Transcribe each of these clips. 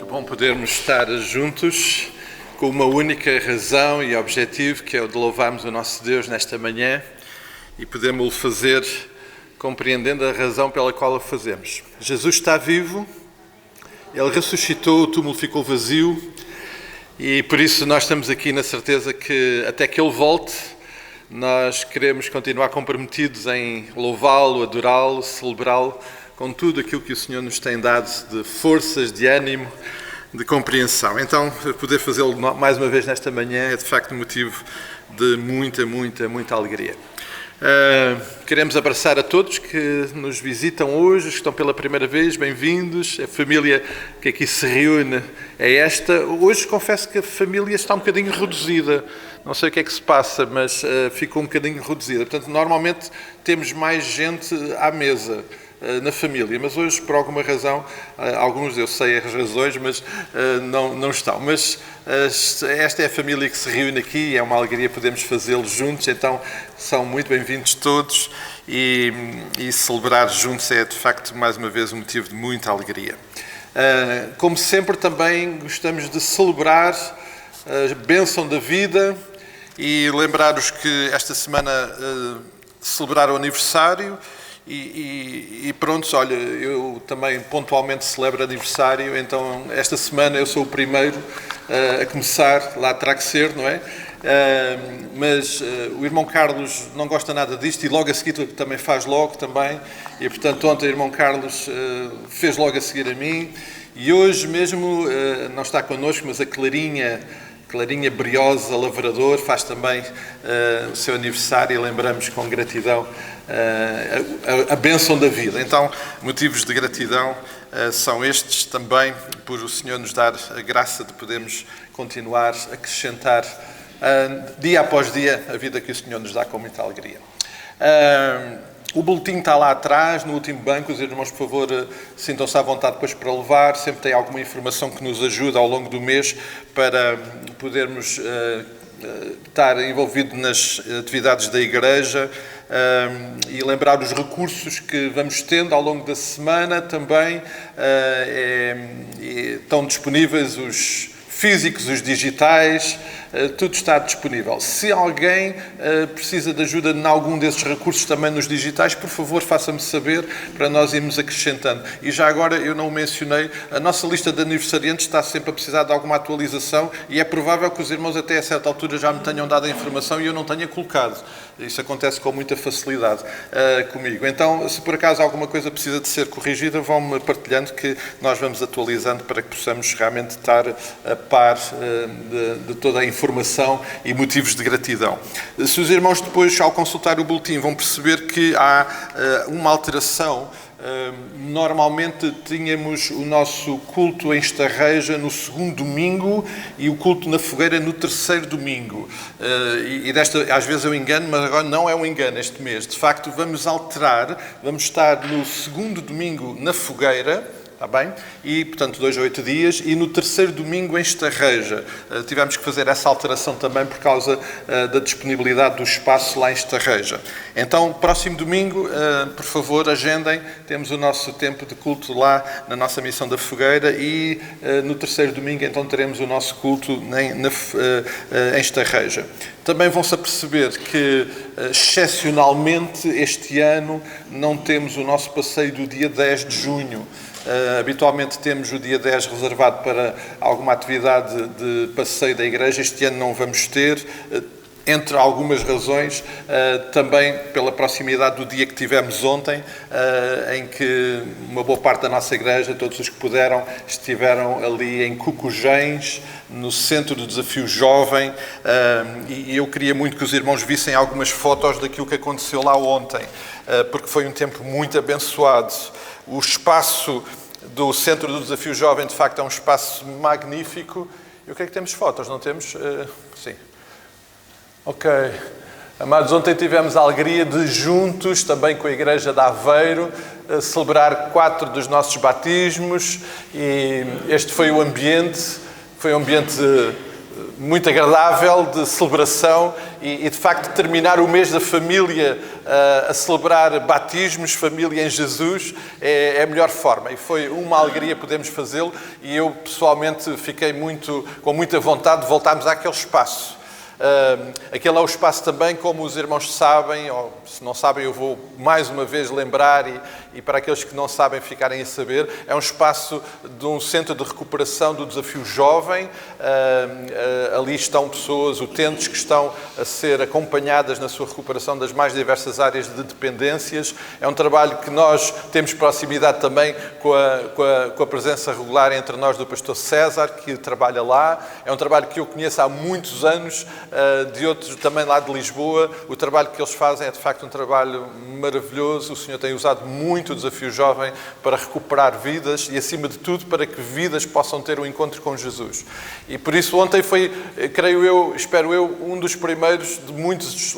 bom podermos estar juntos com uma única razão e objetivo, que é o de louvarmos o nosso Deus nesta manhã e podemos-o fazer compreendendo a razão pela qual o fazemos. Jesus está vivo, Ele ressuscitou, o túmulo ficou vazio e por isso nós estamos aqui na certeza que até que Ele volte, nós queremos continuar comprometidos em louvá-lo, adorá-lo, celebrá-lo com tudo aquilo que o Senhor nos tem dado de forças, de ânimo, de compreensão. Então, poder fazê-lo mais uma vez nesta manhã é de facto motivo de muita alegria. Queremos abraçar a todos que nos visitam hoje, os que estão pela primeira vez, bem-vindos. A família que aqui se reúne é esta. Hoje confesso que a família está um bocadinho reduzida. Não sei o que é que se passa, mas ficou um bocadinho reduzida. Portanto, normalmente temos mais gente à mesa na família, mas hoje, por alguma razão, alguns eu sei as razões, mas não estão. Mas esta é a família que se reúne aqui e é uma alegria podermos fazê-lo juntos, então são muito bem-vindos todos e celebrar juntos é, de facto, mais uma vez, um motivo de muita alegria. Como sempre, também gostamos de celebrar a bênção da vida e lembrar-os que esta semana celebraram o aniversário. E pronto, olha, eu também pontualmente celebro aniversário, então esta semana eu sou o primeiro a começar, lá terá que ser, não é? Mas o irmão Carlos não gosta nada disto e logo a seguir também faz logo também, e portanto ontem o irmão Carlos fez logo a seguir a mim, e hoje mesmo não está connosco, mas a Clarinha Briosa, lavrador, faz também o seu aniversário e lembramos com gratidão a bênção da vida. Então, motivos de gratidão são estes também, por o Senhor nos dar a graça de podermos continuar a acrescentar dia após dia a vida que o Senhor nos dá com muita alegria. O boletim está lá atrás, no último banco. Os irmãos, por favor, sintam-se à vontade depois para levar. Sempre tem alguma informação que nos ajuda ao longo do mês para podermos estar envolvidos nas atividades da Igreja e lembrar os recursos que vamos tendo ao longo da semana também. Estão disponíveis os físicos, os digitais, tudo está disponível. Se alguém precisa de ajuda em algum desses recursos também nos digitais, por favor, faça-me saber para nós irmos acrescentando. E já agora, eu não o mencionei, a nossa lista de aniversariantes está sempre a precisar de alguma atualização e é provável que os irmãos até a certa altura já me tenham dado a informação e eu não tenha colocado. Isso acontece com muita facilidade comigo. Então, se por acaso alguma coisa precisa de ser corrigida, vão-me partilhando que nós vamos atualizando para que possamos realmente estar a par de toda a informação e motivos de gratidão. Se os irmãos depois, ao consultar o boletim, vão perceber que há uma alteração. Normalmente tínhamos o nosso culto em Estarreja no segundo domingo e o culto na fogueira no terceiro domingo. E desta, às vezes eu engano, mas agora não é um engano este mês. De facto, vamos alterar, vamos estar no segundo domingo na fogueira, está bem? E, portanto, 2 a 8 dias. E no terceiro domingo em Estarreja. Tivemos que fazer essa alteração também por causa da disponibilidade do espaço lá em Estarreja. Então, próximo domingo, por favor, agendem. Temos o nosso tempo de culto lá na nossa missão da fogueira. E no terceiro domingo, então, teremos o nosso culto em Estarreja. Também vão-se aperceber que, excepcionalmente, este ano não temos o nosso passeio do dia 10 de junho. Habitualmente temos o dia 10 reservado para alguma atividade de passeio da Igreja. Este ano não vamos ter, entre algumas razões, também pela proximidade do dia que tivemos ontem, em que uma boa parte da nossa Igreja, todos os que puderam, estiveram ali em Cucujens, no centro do Desafio Jovem, e eu queria muito que os irmãos vissem algumas fotos daquilo que aconteceu lá ontem, porque foi um tempo muito abençoado. O espaço do Centro do Desafio Jovem, de facto, é um espaço magnífico. E o que é que temos fotos? Não temos? Sim. Ok. Amados, ontem tivemos a alegria de, juntos, também com a Igreja de Aveiro, celebrar 4 dos nossos batismos. E este foi o ambiente. Foi um ambiente muito agradável de celebração e de facto terminar o mês da família a celebrar batismos, família em Jesus, é a melhor forma. E foi uma alegria podermos fazê-lo e eu pessoalmente fiquei com muita vontade de voltarmos àquele espaço. Aquele é o espaço também, como os irmãos sabem, ou se não sabem eu vou mais uma vez lembrar e para aqueles que não sabem ficarem a saber, é um espaço de um centro de recuperação do desafio jovem. Ali estão pessoas, utentes, que estão a ser acompanhadas na sua recuperação das mais diversas áreas de dependências. É um trabalho que nós temos proximidade também com a presença regular entre nós do pastor César, que trabalha lá. É um trabalho que eu conheço há muitos anos, de outros também lá de Lisboa. O trabalho que eles fazem é de facto um trabalho maravilhoso. O Senhor tem usado muito o desafio jovem para recuperar vidas e, acima de tudo, para que vidas possam ter um encontro com Jesus. E por isso ontem foi, creio eu, espero eu, um dos primeiros de muitas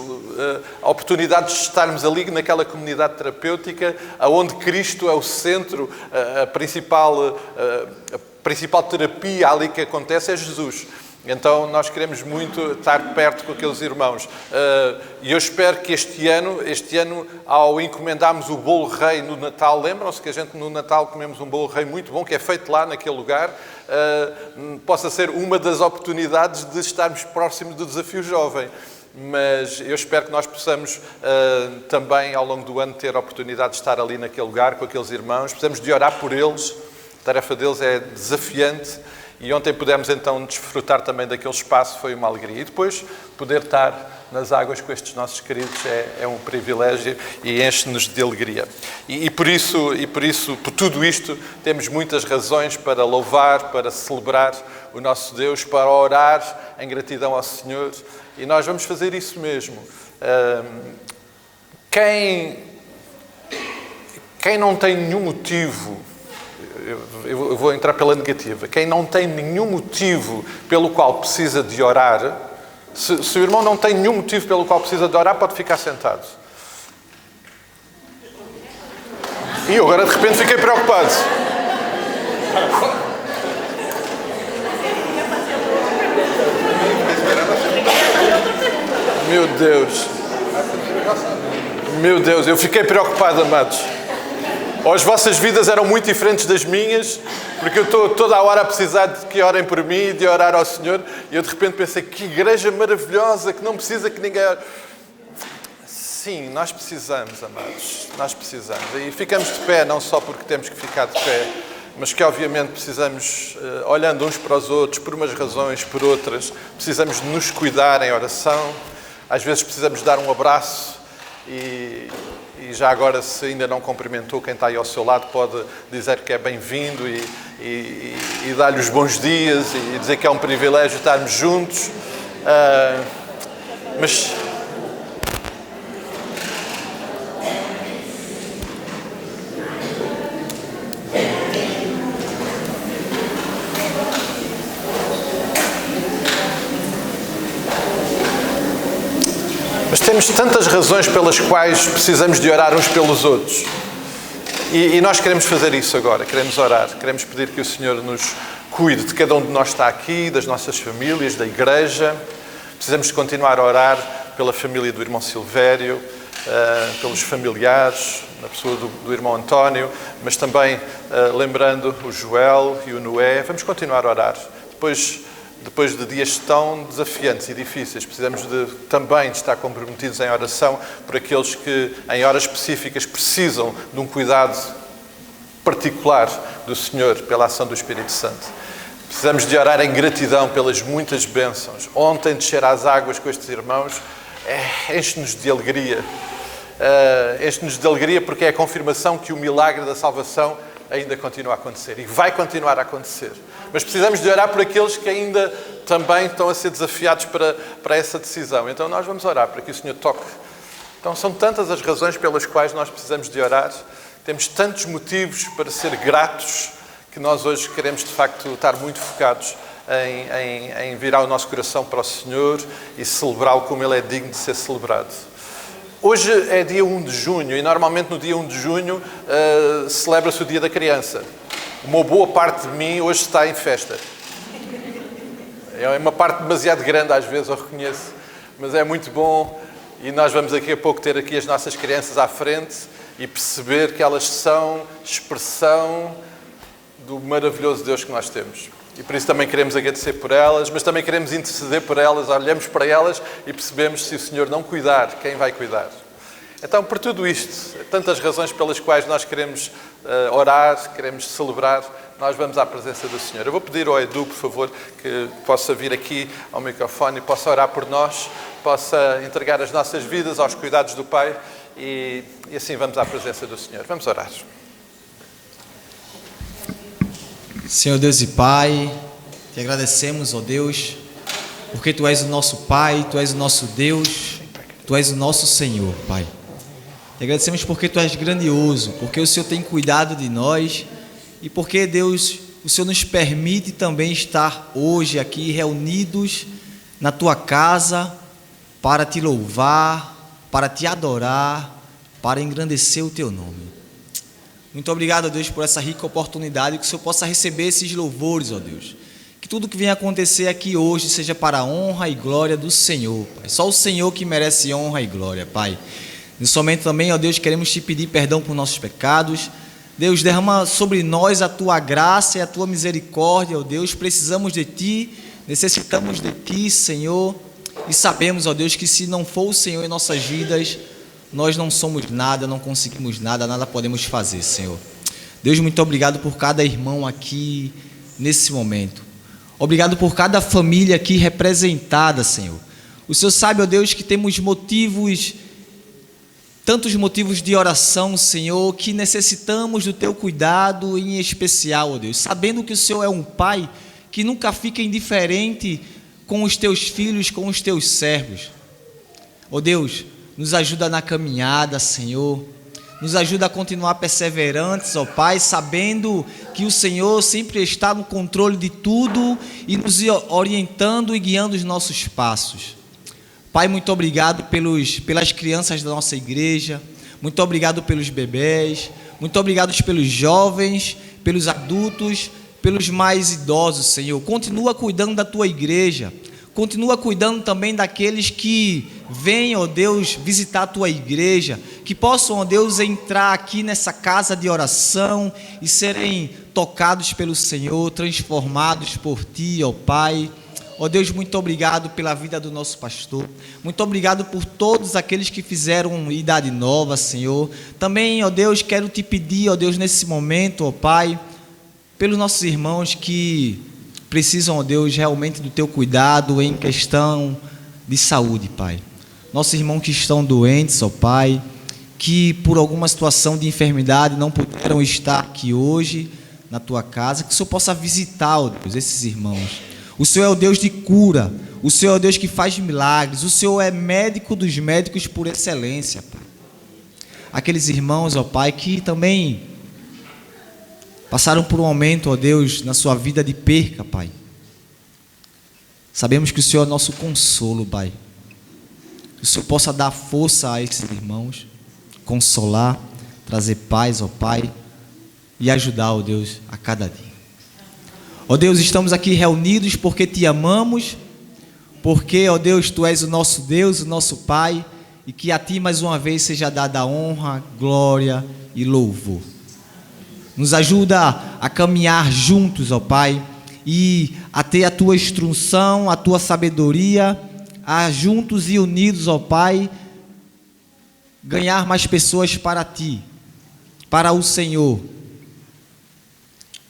oportunidades de estarmos ali naquela comunidade terapêutica, onde Cristo é o centro, a principal terapia ali que acontece é Jesus. Então nós queremos muito estar perto com aqueles irmãos. E eu espero que este ano, ao encomendarmos o bolo rei no Natal, lembram-se que a gente no Natal comemos um bolo rei muito bom, que é feito lá naquele lugar, possa ser uma das oportunidades de estarmos próximos do desafio jovem. Mas eu espero que nós possamos também, ao longo do ano, ter a oportunidade de estar ali naquele lugar com aqueles irmãos. Precisamos de orar por eles. A tarefa deles é desafiante. E ontem pudemos então desfrutar também daquele espaço, foi uma alegria. E depois poder estar nas águas com estes nossos queridos é um privilégio e enche-nos de alegria. E por isso, por tudo isto, temos muitas razões para louvar, para celebrar o nosso Deus, para orar em gratidão ao Senhor. E nós vamos fazer isso mesmo. Quem não tem nenhum motivo... Eu vou entrar pela negativa. Quem não tem nenhum motivo pelo qual precisa de orar, se o irmão não tem nenhum motivo pelo qual precisa de orar, pode ficar sentado. E eu agora de repente fiquei preocupado. Meu Deus, eu fiquei preocupado, amados. Ou as vossas vidas eram muito diferentes das minhas, porque eu estou toda a hora a precisar de que orem por mim e de orar ao Senhor, e eu de repente pensei, que igreja maravilhosa, que não precisa que ninguém... Sim, nós precisamos, amados, nós precisamos. E ficamos de pé, não só porque temos que ficar de pé, mas que obviamente precisamos, olhando uns para os outros, por umas razões, por outras, precisamos de nos cuidar em oração, às vezes precisamos dar um abraço e já agora, se ainda não cumprimentou quem está aí ao seu lado, pode dizer que é bem-vindo e dar-lhe os bons dias e dizer que é um privilégio estarmos juntos. Mas temos tantas razões pelas quais precisamos de orar uns pelos outros. E nós queremos fazer isso agora, queremos orar, queremos pedir que o Senhor nos cuide de cada um de nós que está aqui, das nossas famílias, da igreja. Precisamos de continuar a orar pela família do irmão Silvério, pelos familiares, na pessoa do irmão António, mas também lembrando o Joel e o Noé. Vamos continuar a orar. Depois de dias tão desafiantes e difíceis, precisamos também de estar comprometidos em oração por aqueles que, em horas específicas, precisam de um cuidado particular do Senhor pela ação do Espírito Santo. Precisamos de orar em gratidão pelas muitas bênçãos. Ontem, descer às águas com estes irmãos, enche-nos de alegria. Enche-nos de alegria porque é a confirmação que o milagre da salvação ainda continua a acontecer e vai continuar a acontecer. Mas precisamos de orar por aqueles que ainda também estão a ser desafiados para essa decisão. Então nós vamos orar para que o Senhor toque. Então são tantas as razões pelas quais nós precisamos de orar. Temos tantos motivos para ser gratos que nós hoje queremos de facto estar muito focados em virar o nosso coração para o Senhor e celebrá-lo como Ele é digno de ser celebrado. Hoje é dia 1 de junho e normalmente no dia 1 de junho celebra-se o Dia da Criança. Uma boa parte de mim hoje está em festa. É uma parte demasiado grande às vezes, eu reconheço, mas é muito bom e nós vamos daqui a pouco ter aqui as nossas crianças à frente e perceber que elas são expressão do maravilhoso Deus que nós temos. E por isso também queremos agradecer por elas, mas também queremos interceder por elas, olhamos para elas e percebemos se o Senhor não cuidar, quem vai cuidar? Então, por tudo isto, tantas razões pelas quais nós queremos orar, queremos celebrar, nós vamos à presença do Senhor. Eu vou pedir ao Edu, por favor, que possa vir aqui ao microfone e possa orar por nós, possa entregar as nossas vidas aos cuidados do Pai e assim vamos à presença do Senhor. Vamos orar. Senhor Deus e Pai, te agradecemos, ó Deus, porque Tu és o nosso Pai, Tu és o nosso Deus, Tu és o nosso Senhor, Pai. Te agradecemos porque Tu és grandioso, porque o Senhor tem cuidado de nós e porque, Deus, o Senhor nos permite também estar hoje aqui reunidos na Tua casa para Te louvar, para Te adorar, para engrandecer o Teu nome. Muito obrigado, Deus, por essa rica oportunidade, que o Senhor possa receber esses louvores, ó Deus. Que tudo que venha acontecer aqui hoje seja para a honra e glória do Senhor, Pai. Só o Senhor que merece honra e glória, Pai. Nesse momento também, ó Deus, queremos Te pedir perdão por nossos pecados. Deus, derrama sobre nós a Tua graça e a Tua misericórdia, ó Deus. Precisamos de Ti, necessitamos de Ti, Senhor. E sabemos, ó Deus, que se não for o Senhor em nossas vidas, nós não somos nada, não conseguimos nada, nada podemos fazer, Senhor. Deus, muito obrigado por cada irmão aqui nesse momento. Obrigado por cada família aqui representada, Senhor. O Senhor sabe, ó Deus, que temos motivos, tantos motivos de oração, Senhor, que necessitamos do Teu cuidado em especial, ó Deus. Sabendo que o Senhor é um Pai que nunca fica indiferente com os Teus filhos, com os Teus servos. Ó Deus, nos ajuda na caminhada, Senhor. Nos ajuda a continuar perseverantes, ó Pai, sabendo que o Senhor sempre está no controle de tudo e nos orientando e guiando os nossos passos. Pai, muito obrigado pelas crianças da nossa igreja. Muito obrigado pelos bebês. Muito obrigado pelos jovens, pelos adultos, pelos mais idosos, Senhor. Continua cuidando da Tua igreja. Continua cuidando também daqueles que vêm, ó Deus, visitar a Tua igreja, que possam, ó Deus, entrar aqui nessa casa de oração e serem tocados pelo Senhor, transformados por Ti, ó Pai. Ó Deus, muito obrigado pela vida do nosso pastor. Muito obrigado por todos aqueles que fizeram idade nova, Senhor. Também, ó Deus, quero Te pedir, ó Deus, nesse momento, ó Pai, pelos nossos irmãos que precisam, ó Deus, realmente do Teu cuidado em questão de saúde, Pai. Nossos irmãos que estão doentes, ó Pai, que por alguma situação de enfermidade não puderam estar aqui hoje na Tua casa, que o Senhor possa visitar, ó Deus, esses irmãos. O Senhor é o Deus de cura, o Senhor é o Deus que faz milagres, o Senhor é médico dos médicos por excelência, Pai. Aqueles irmãos, ó Pai, que também passaram por um momento, ó Deus, na sua vida de perca, Pai. Sabemos que o Senhor é nosso consolo, Pai. Que o Senhor possa dar força a esses irmãos, consolar, trazer paz, ó Pai, e ajudar, ó Deus, a cada dia. Ó Deus, estamos aqui reunidos porque Te amamos, porque, ó Deus, Tu és o nosso Deus, o nosso Pai, e que a Ti mais uma vez seja dada honra, glória e louvor. Nos ajuda a caminhar juntos, ó Pai, e a ter a Tua instrução, a Tua sabedoria, a juntos e unidos, ó Pai, ganhar mais pessoas para Ti, para o Senhor.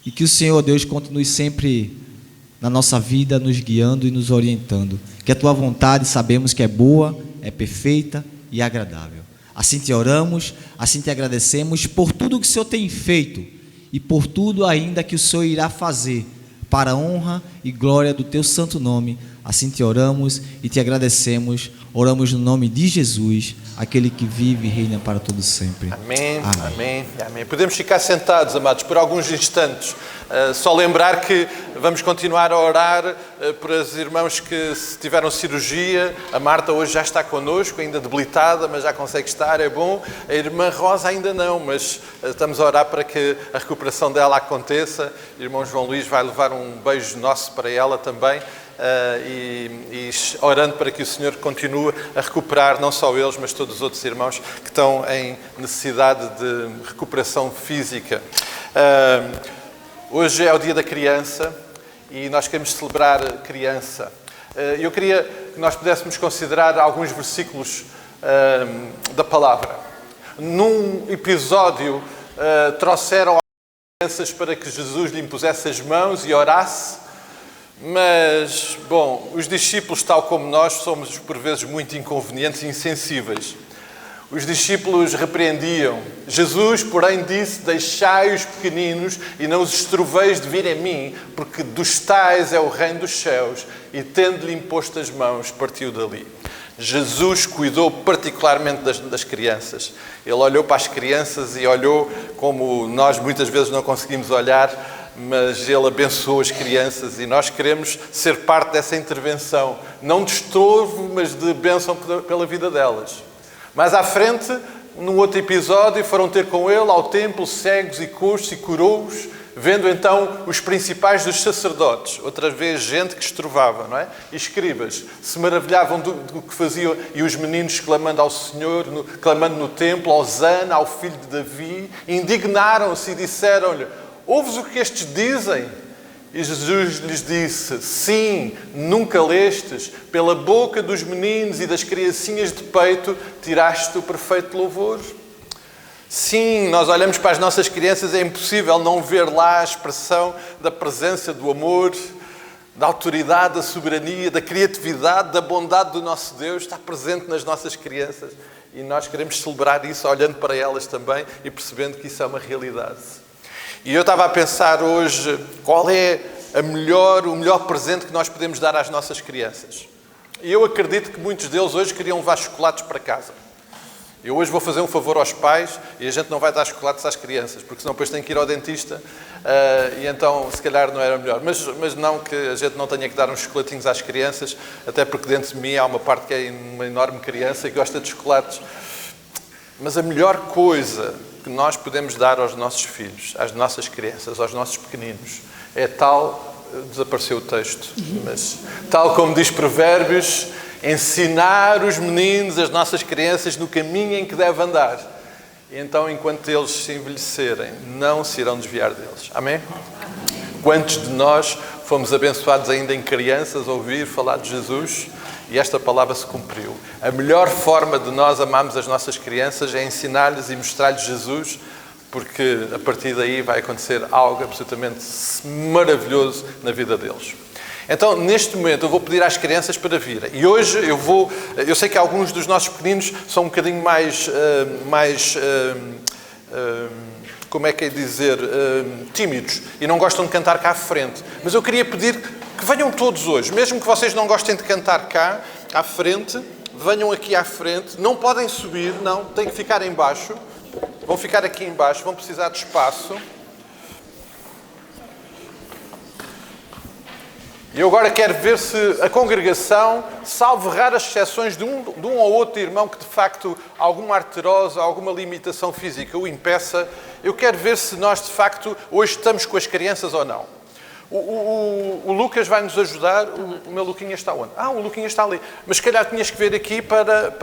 E que o Senhor, Deus, continue sempre na nossa vida, nos guiando e nos orientando. Que a Tua vontade sabemos que é boa, é perfeita e agradável. Assim Te oramos, assim Te agradecemos por tudo que o Senhor tem feito e por tudo ainda que o Senhor irá fazer, para a honra e glória do Teu santo nome. Assim Te oramos e Te agradecemos. Oramos no nome de Jesus, aquele que vive e reina para todo sempre. Amém, amém, amém, amém. Podemos ficar sentados, amados, por alguns instantes. Só lembrar que vamos continuar a orar por os irmãos que tiveram cirurgia. A Marta hoje já está connosco, ainda debilitada, mas já consegue estar, é bom. A irmã Rosa ainda não, mas estamos a orar para que a recuperação dela aconteça. O irmão João Luís vai levar um beijo nosso para ela também. e orando para que o Senhor continue a recuperar não só eles, mas todos os outros irmãos que estão em necessidade de recuperação física. Hoje é o Dia da Criança e nós queremos celebrar a criança. Eu queria que nós pudéssemos considerar alguns versículos da palavra. Num episódio, trouxeram crianças para que Jesus lhe impusesse as mãos e orasse, mas, bom, os discípulos, tal como nós, somos por vezes muito inconvenientes e insensíveis. Os discípulos repreendiam. Jesus, porém, disse: deixai os pequeninos e não os estroveis de vir a mim, porque dos tais é o reino dos céus. E tendo-lhe imposto as mãos, partiu dali. Jesus cuidou particularmente das crianças. Ele olhou para as crianças e olhou como nós muitas vezes não conseguimos olhar, mas Ele abençoou as crianças e nós queremos ser parte dessa intervenção. Não de estorvo, mas de bênção pela vida delas. Mais à frente, num outro episódio, foram ter com ele ao templo cegos e coxos e curou-os, vendo então os principais dos sacerdotes, outra vez gente que estrovava, não é? E escribas, se maravilhavam do que faziam, e os meninos clamando ao Senhor, clamando no templo, Hosana, ao filho de Davi, indignaram-se e disseram-lhe: ouves o que estes dizem? E Jesus lhes disse: sim, nunca lestes, pela boca dos meninos e das criancinhas de peito tiraste o perfeito louvor. Sim, nós olhamos para as nossas crianças, é impossível não ver lá a expressão da presença, do amor, da autoridade, da soberania, da criatividade, da bondade do nosso Deus, está presente nas nossas crianças. E nós queremos celebrar isso olhando para elas também e percebendo que isso é uma realidade. E eu estava a pensar hoje qual é o melhor presente que nós podemos dar às nossas crianças. E eu acredito que muitos deles hoje queriam levar chocolates para casa. Eu hoje vou fazer um favor aos pais e a gente não vai dar chocolates às crianças, porque senão depois tem que ir ao dentista e então se calhar não era melhor. Mas não que a gente não tenha que dar uns chocolatinhos às crianças, até porque dentro de mim há uma parte que é uma enorme criança e gosta de chocolates. Mas a melhor coisa que nós podemos dar aos nossos filhos, às nossas crianças, aos nossos pequeninos, é tal, desapareceu o texto, mas tal como diz Provérbios, ensinar os meninos, as nossas crianças, no caminho em que devem andar. E então, enquanto eles se envelhecerem, não se irão desviar deles. Amém? Quantos de nós fomos abençoados ainda em crianças a ouvir falar de Jesus? E esta palavra se cumpriu. A melhor forma de nós amarmos as nossas crianças é ensinar-lhes e mostrar-lhes Jesus, porque a partir daí vai acontecer algo absolutamente maravilhoso na vida deles. Então, neste momento, eu vou pedir às crianças para virem. E hoje eu sei que alguns dos nossos pequeninos são um bocadinho mais como é que é dizer, tímidos e não gostam de cantar cá à frente. Mas eu queria pedir que venham todos hoje, mesmo que vocês não gostem de cantar cá à frente, venham aqui à frente. Não podem subir, não, têm que ficar em baixo. Vão ficar aqui em baixo, vão precisar de espaço. E eu agora quero ver se a congregação, salvo raras exceções de um ou outro irmão que de facto alguma arterose, alguma limitação física o impeça, eu quero ver se nós de facto hoje estamos com as crianças ou não. O Lucas vai nos ajudar. O meu Luquinha está onde? O Luquinha está ali. Mas se calhar tinhas que ver aqui para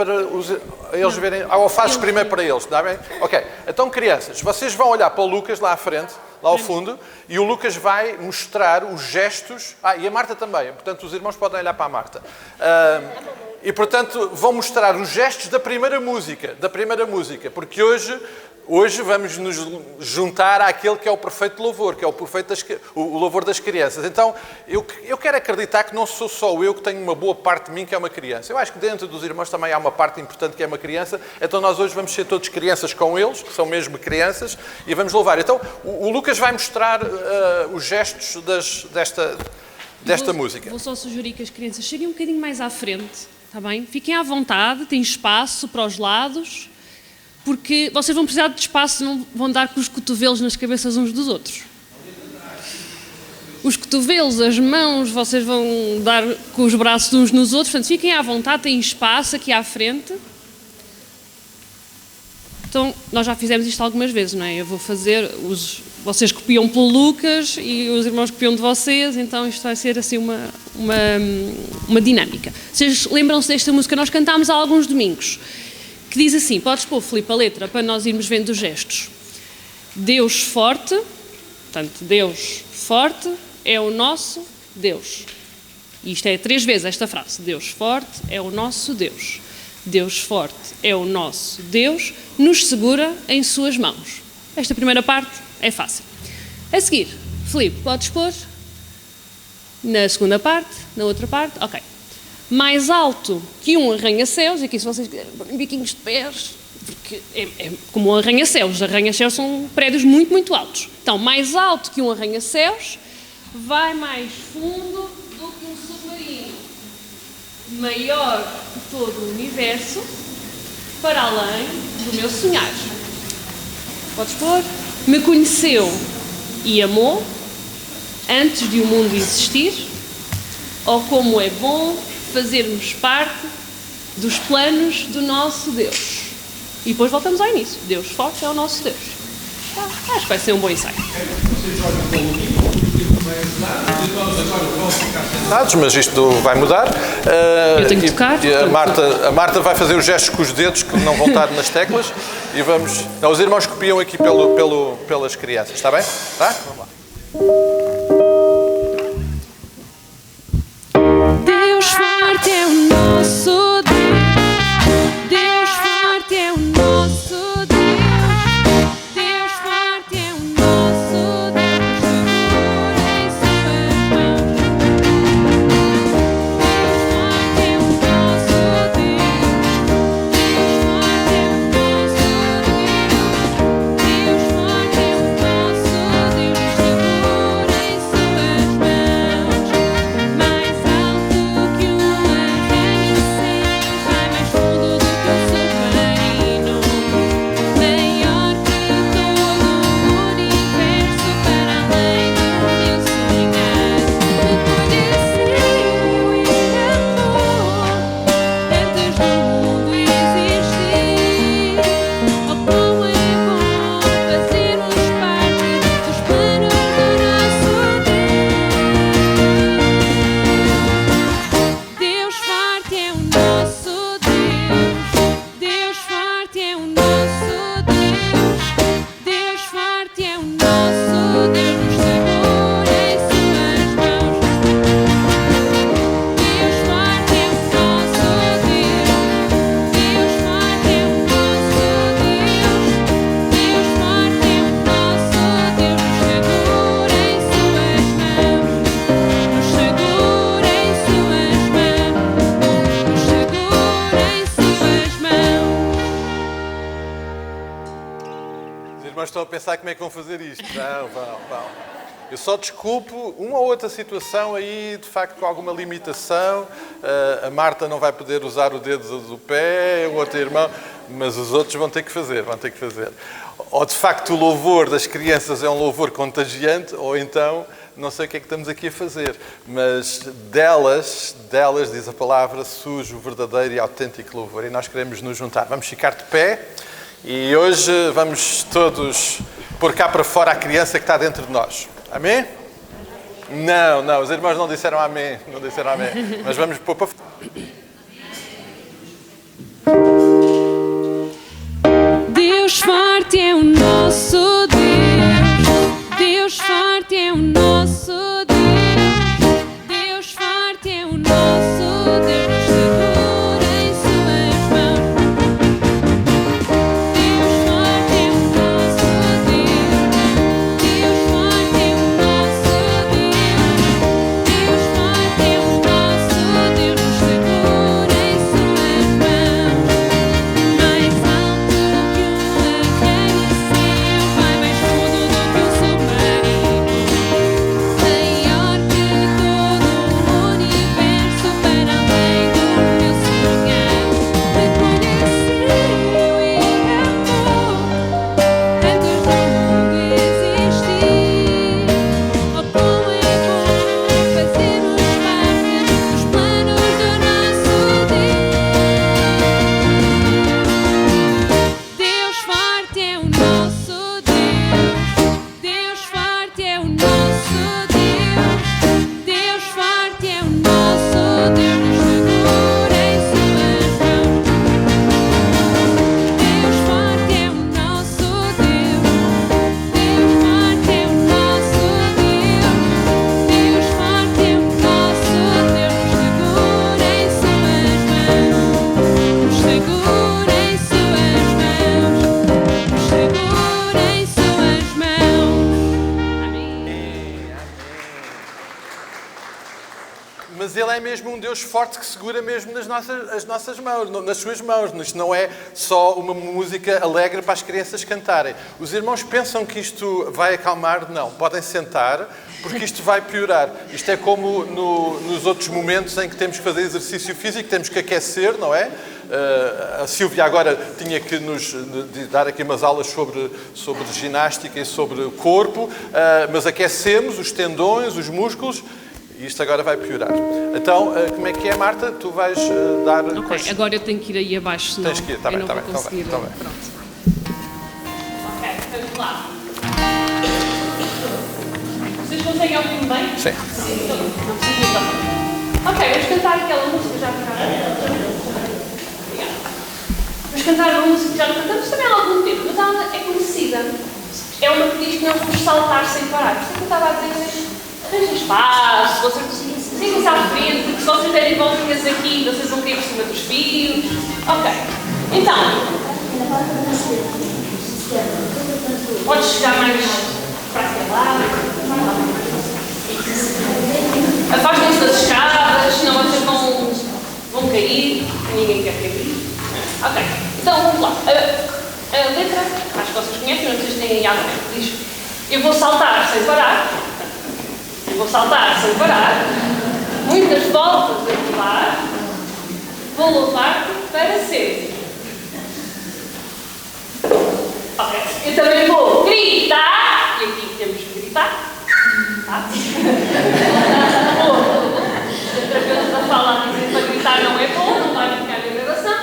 eles verem. Ou fazes primeiro para eles, está bem? Ok. Então, crianças, vocês vão olhar para o Lucas lá à frente, lá ao fundo, e o Lucas vai mostrar os gestos. E a Marta também. Portanto, os irmãos podem olhar para a Marta. E, portanto, vão mostrar os gestos da primeira música. Porque hoje vamos nos juntar àquele que é o perfeito louvor, que é o louvor das crianças. Então, eu quero acreditar que não sou só eu que tenho uma boa parte de mim que é uma criança. Eu acho que dentro dos irmãos também há uma parte importante que é uma criança. Então, nós hoje vamos ser todos crianças com eles, que são mesmo crianças, e vamos louvar. Então, o Lucas vai mostrar os gestos desta música. Vou só sugerir que as crianças cheguem um bocadinho mais à frente, está bem? Fiquem à vontade, têm espaço para os lados, porque vocês vão precisar de espaço, não vão dar com os cotovelos nas cabeças uns dos outros. Os cotovelos, as mãos, vocês vão dar com os braços uns nos outros, portanto, fiquem à vontade, têm espaço aqui à frente. Então, nós já fizemos isto algumas vezes, não é? Eu vou fazer, vocês copiam pelo Lucas e os irmãos copiam de vocês, então isto vai ser assim uma dinâmica. Vocês lembram-se desta música? Nós cantámos há alguns domingos, que diz assim, podes pôr, Filipe, a letra, para nós irmos vendo os gestos. Deus forte, portanto, Deus forte é o nosso Deus. E isto é 3 vezes esta frase. Deus forte é o nosso Deus. Deus forte é o nosso Deus, nos segura em suas mãos. Esta primeira parte é fácil. A seguir, Filipe, podes pôr na segunda parte, na outra parte, ok. Mais alto que um arranha-céus, e aqui se vocês quiserem biquinhos de pés, porque é como um arranha-céus. Arranha-céus são prédios muito, muito altos. Então, mais alto que um arranha-céus, vai mais fundo do que um submarino. Maior que todo o universo, para além do meu sonhar. Podes pôr? Me conheceu e amou, antes de o mundo existir, ou como é bom fazermos parte dos planos do nosso Deus. E depois voltamos ao início. Deus forte é o nosso Deus. Acho que vai ser um bom ensaio. Mas isto vai mudar. Eu tenho que tocar. A Marta vai fazer os gestos com os dedos que não vão estar nas teclas e vamos. Não, os irmãos copiam aqui pelas crianças, está bem? Tá? Vamos lá. Deus forte é o nosso Deus. Deus forte é o nosso Deus. Deus forte é o nosso Deus. Segura em suas mãos. Deus forte é o nosso Deus. Deus forte é o nosso Deus. Deus forte é o nosso Deus. Segura em suas mãos. Mais alto que um arranha-céus, vai mais fundo do que um submarino, maior que todo o universo, para além do meu sonhar. Me conheceu e amou, antes do mundo existir. Oh, como é bom fazermos parte dos planos do nosso Deus. Deus forte é o nosso Deus. Deus forte é o nosso Deus. Deus forte é o nosso Deus. Nos segura em suas mãos. Deus forte é o nosso Deus. Deus forte é o nosso Deus. Deus forte é o nosso Deus. Nos segura em suas mãos. Nos segura em suas mãos. Os irmãos estão a pensar como é que vão fazer isto. Não, vão. Eu só desculpo uma ou outra situação aí, de facto, com alguma limitação. A Marta não vai poder usar o dedo do pé, o outro irmão, mas os outros vão ter que fazer. Ou, de facto, o louvor das crianças é um louvor contagiante, ou então, não sei o que é que estamos aqui a fazer. Mas delas, diz a palavra, surge o verdadeiro e autêntico louvor. E nós queremos nos juntar. Vamos ficar de pé. E hoje vamos todos pôr cá para fora a criança que está dentro de nós. Amém? Não, os irmãos não disseram amém. Mas vamos pôr para fora. Deus forte é o nosso Deus. Deus forte é o nosso Deus. Deus forte é o nosso Deus. Nos segura em suas mãos. Deus forte é o nosso Deus. Deus forte é o nosso Deus. Deus forte é o nosso Deus. Nos mas Ele é mesmo um Deus forte que segura mesmo as nossas mãos, nas suas mãos. Isto não é só uma música alegre para as crianças cantarem. Os irmãos pensam que isto vai acalmar? Não. Podem sentar, porque isto vai piorar. Isto é como nos outros momentos em que temos que fazer exercício físico, temos que aquecer, não é? A Silvia agora tinha que nos dar aqui umas aulas sobre ginástica e sobre o corpo, mas aquecemos os tendões, os músculos, e isto agora vai piorar. Então, como é que é, Marta? Tu vais dar... Ok, agora eu tenho que ir aí abaixo, senão tens que ir, está bem, eu não vou está conseguir. bem. Pronto. Ok, vamos lá. Vocês conseguem ouvir-me bem? Sim. Sim, então, não preciso ir também. Ok, vamos cantar aquela música já para... Vamos cantar uma música que já não cantamos também há algum tempo, mas ela é conhecida. É uma que diz que não vamos saltar sem parar. Por isso é que eu estava a dizer, arranjem espaço, vocês sigam-se à frente, porque se vocês derem voltinhas aqui, vocês vão cair por cima dos fios. Ok. Então, podes chegar mais para aquele lado. Afastem-se das escadas, senão vocês vão cair. Ninguém quer cair. Ok, então vamos lá. A letra, acho que vocês conhecem, não sei se têm aí à frente. Diz: eu vou saltar sem parar. Eu vou saltar sem parar. Muitas voltas a pular. Vou louvar-te para sempre. Ok, eu também vou gritar. E aqui temos que gritar. Tá? Outra vez a fala a dizer para gritar não é bom, não vai ficar na gravação.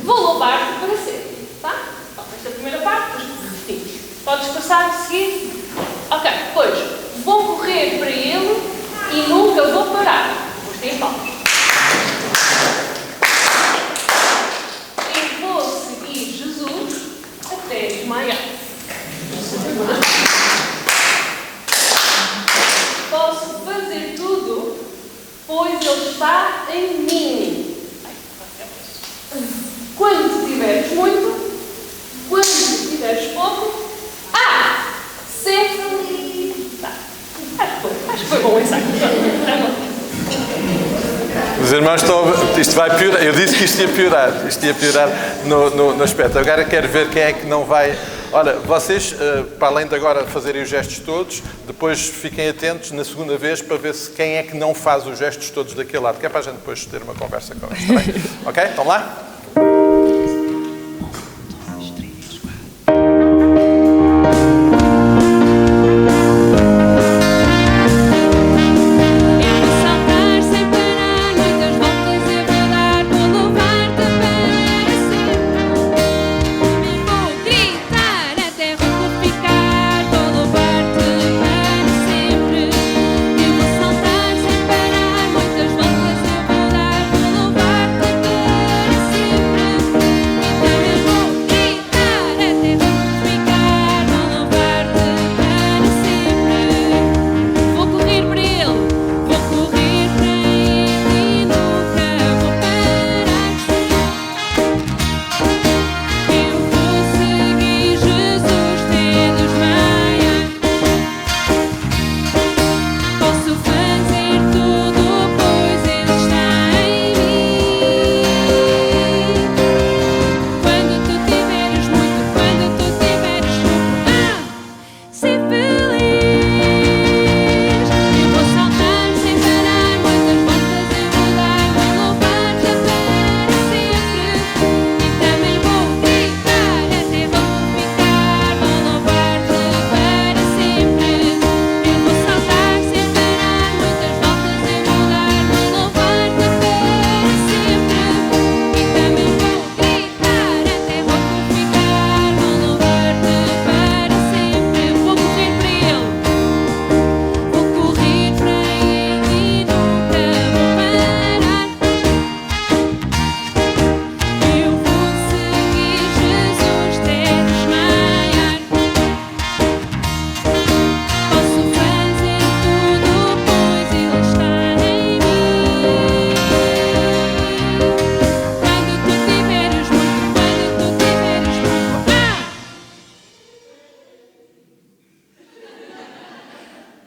Vou louvar-te para sempre, tá? Bom, esta primeira parte, depois repetimos. Podes passar a seguir? Ok, depois, vou correr para ele e nunca vou parar. Depois tem as palmas. E vou seguir Jesus até desmaiar. Posso fazer tudo, pois Ele está em mim. Quando tiveres muito, quando tiveres pouco, ser feliz. Tá. Acho que foi bom esse aqui. Os irmãos estão... Isto vai piorar. Eu disse que isto ia piorar. Isto ia piorar no aspecto. Agora quero ver quem é que não vai... Olha, vocês, para além de agora fazerem os gestos todos, depois fiquem atentos na segunda vez para ver se quem é que não faz os gestos todos daquele lado, que é para a gente depois ter uma conversa com eles, está bem? Ok? Vamos lá?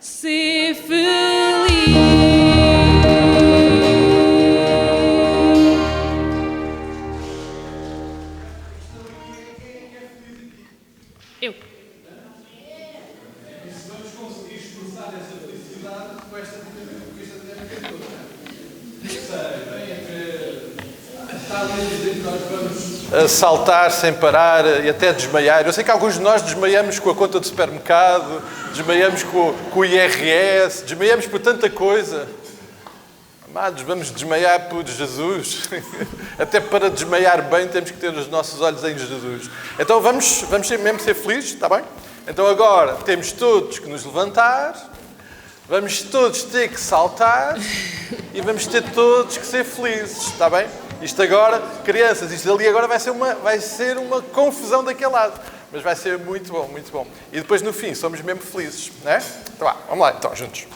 Ser feliz. A saltar sem parar e até desmaiar. Eu sei que alguns de nós desmaiamos com a conta do supermercado, desmaiamos com o IRS, desmaiamos por tanta coisa. Amados, vamos desmaiar por Jesus. Até para desmaiar bem temos que ter os nossos olhos em Jesus. Então vamos mesmo ser felizes, está bem? Então agora temos todos que nos levantar, vamos todos ter que saltar e vamos ter todos que ser felizes, está bem? Isto agora, crianças, isto ali agora vai ser uma confusão daquele lado. Mas vai ser muito bom, muito bom. E depois no fim somos mesmo felizes, não é? Então vá, vamos lá então, juntos.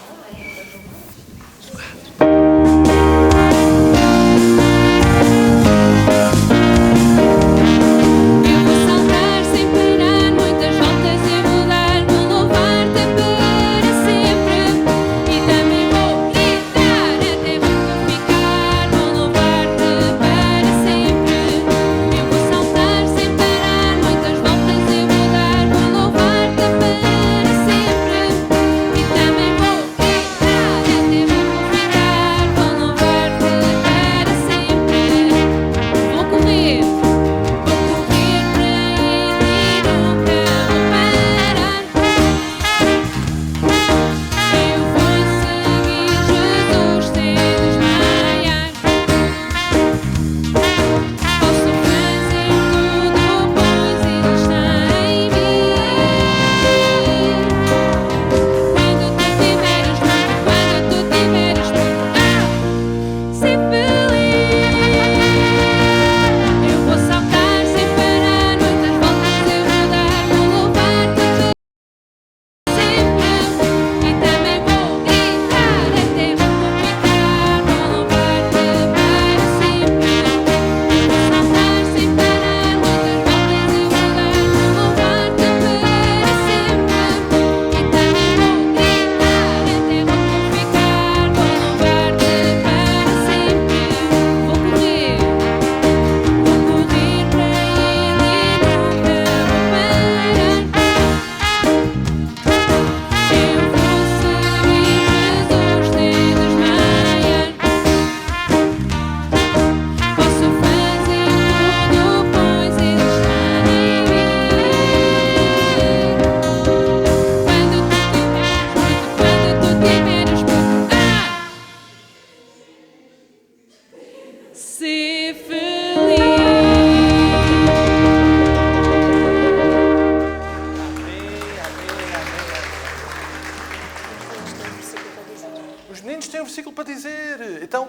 Os meninos têm um versículo para dizer. Então,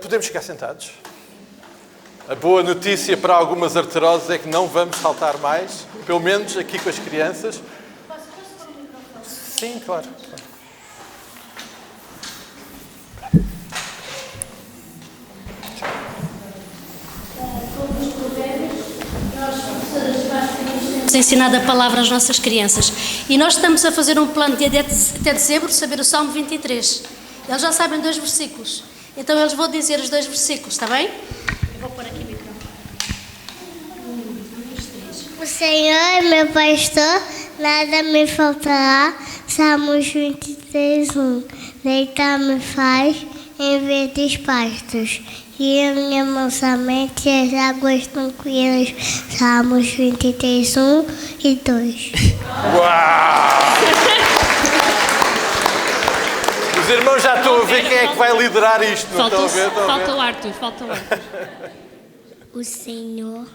podemos ficar sentados. A boa notícia para algumas arteroses é que não vamos saltar mais, pelo menos aqui com as crianças. Sim, claro. Temos ensinado a palavra às nossas crianças e nós estamos a fazer um plano de até dezembro saber o Salmo 23. Eles já sabem 2 versículos, então eles vão dizer os 2 versículos, está bem? Eu vou pôr aqui o microfone. 1, 2, 3. O Senhor é meu pastor, nada me faltará. Salmos 23, 1. Deitar-me faz em verdes pastos, guia-me mansamente as águas tranquilas. Salmos 23, 1 e 2. Uau! Os irmãos já estão a ver quem é que vai liderar isto. Não estão a ver? Falta o Arthur, falta o Arthur. O Senhor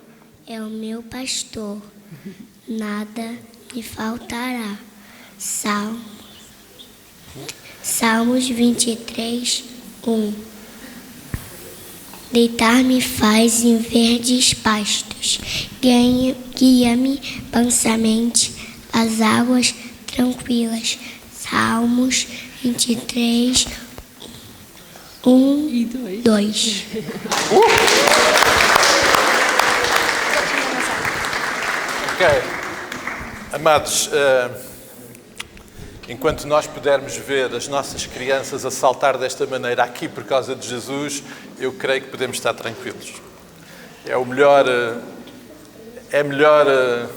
é o meu pastor, nada me faltará. Salmos 23, 1. Deitar-me faz em verdes pastos, guia-me mansamente às águas tranquilas. Salmos 23, 1 e 2. Ok. Amados, enquanto nós pudermos ver as nossas crianças a saltar desta maneira aqui por causa de Jesus, eu creio que podemos estar tranquilos. É melhor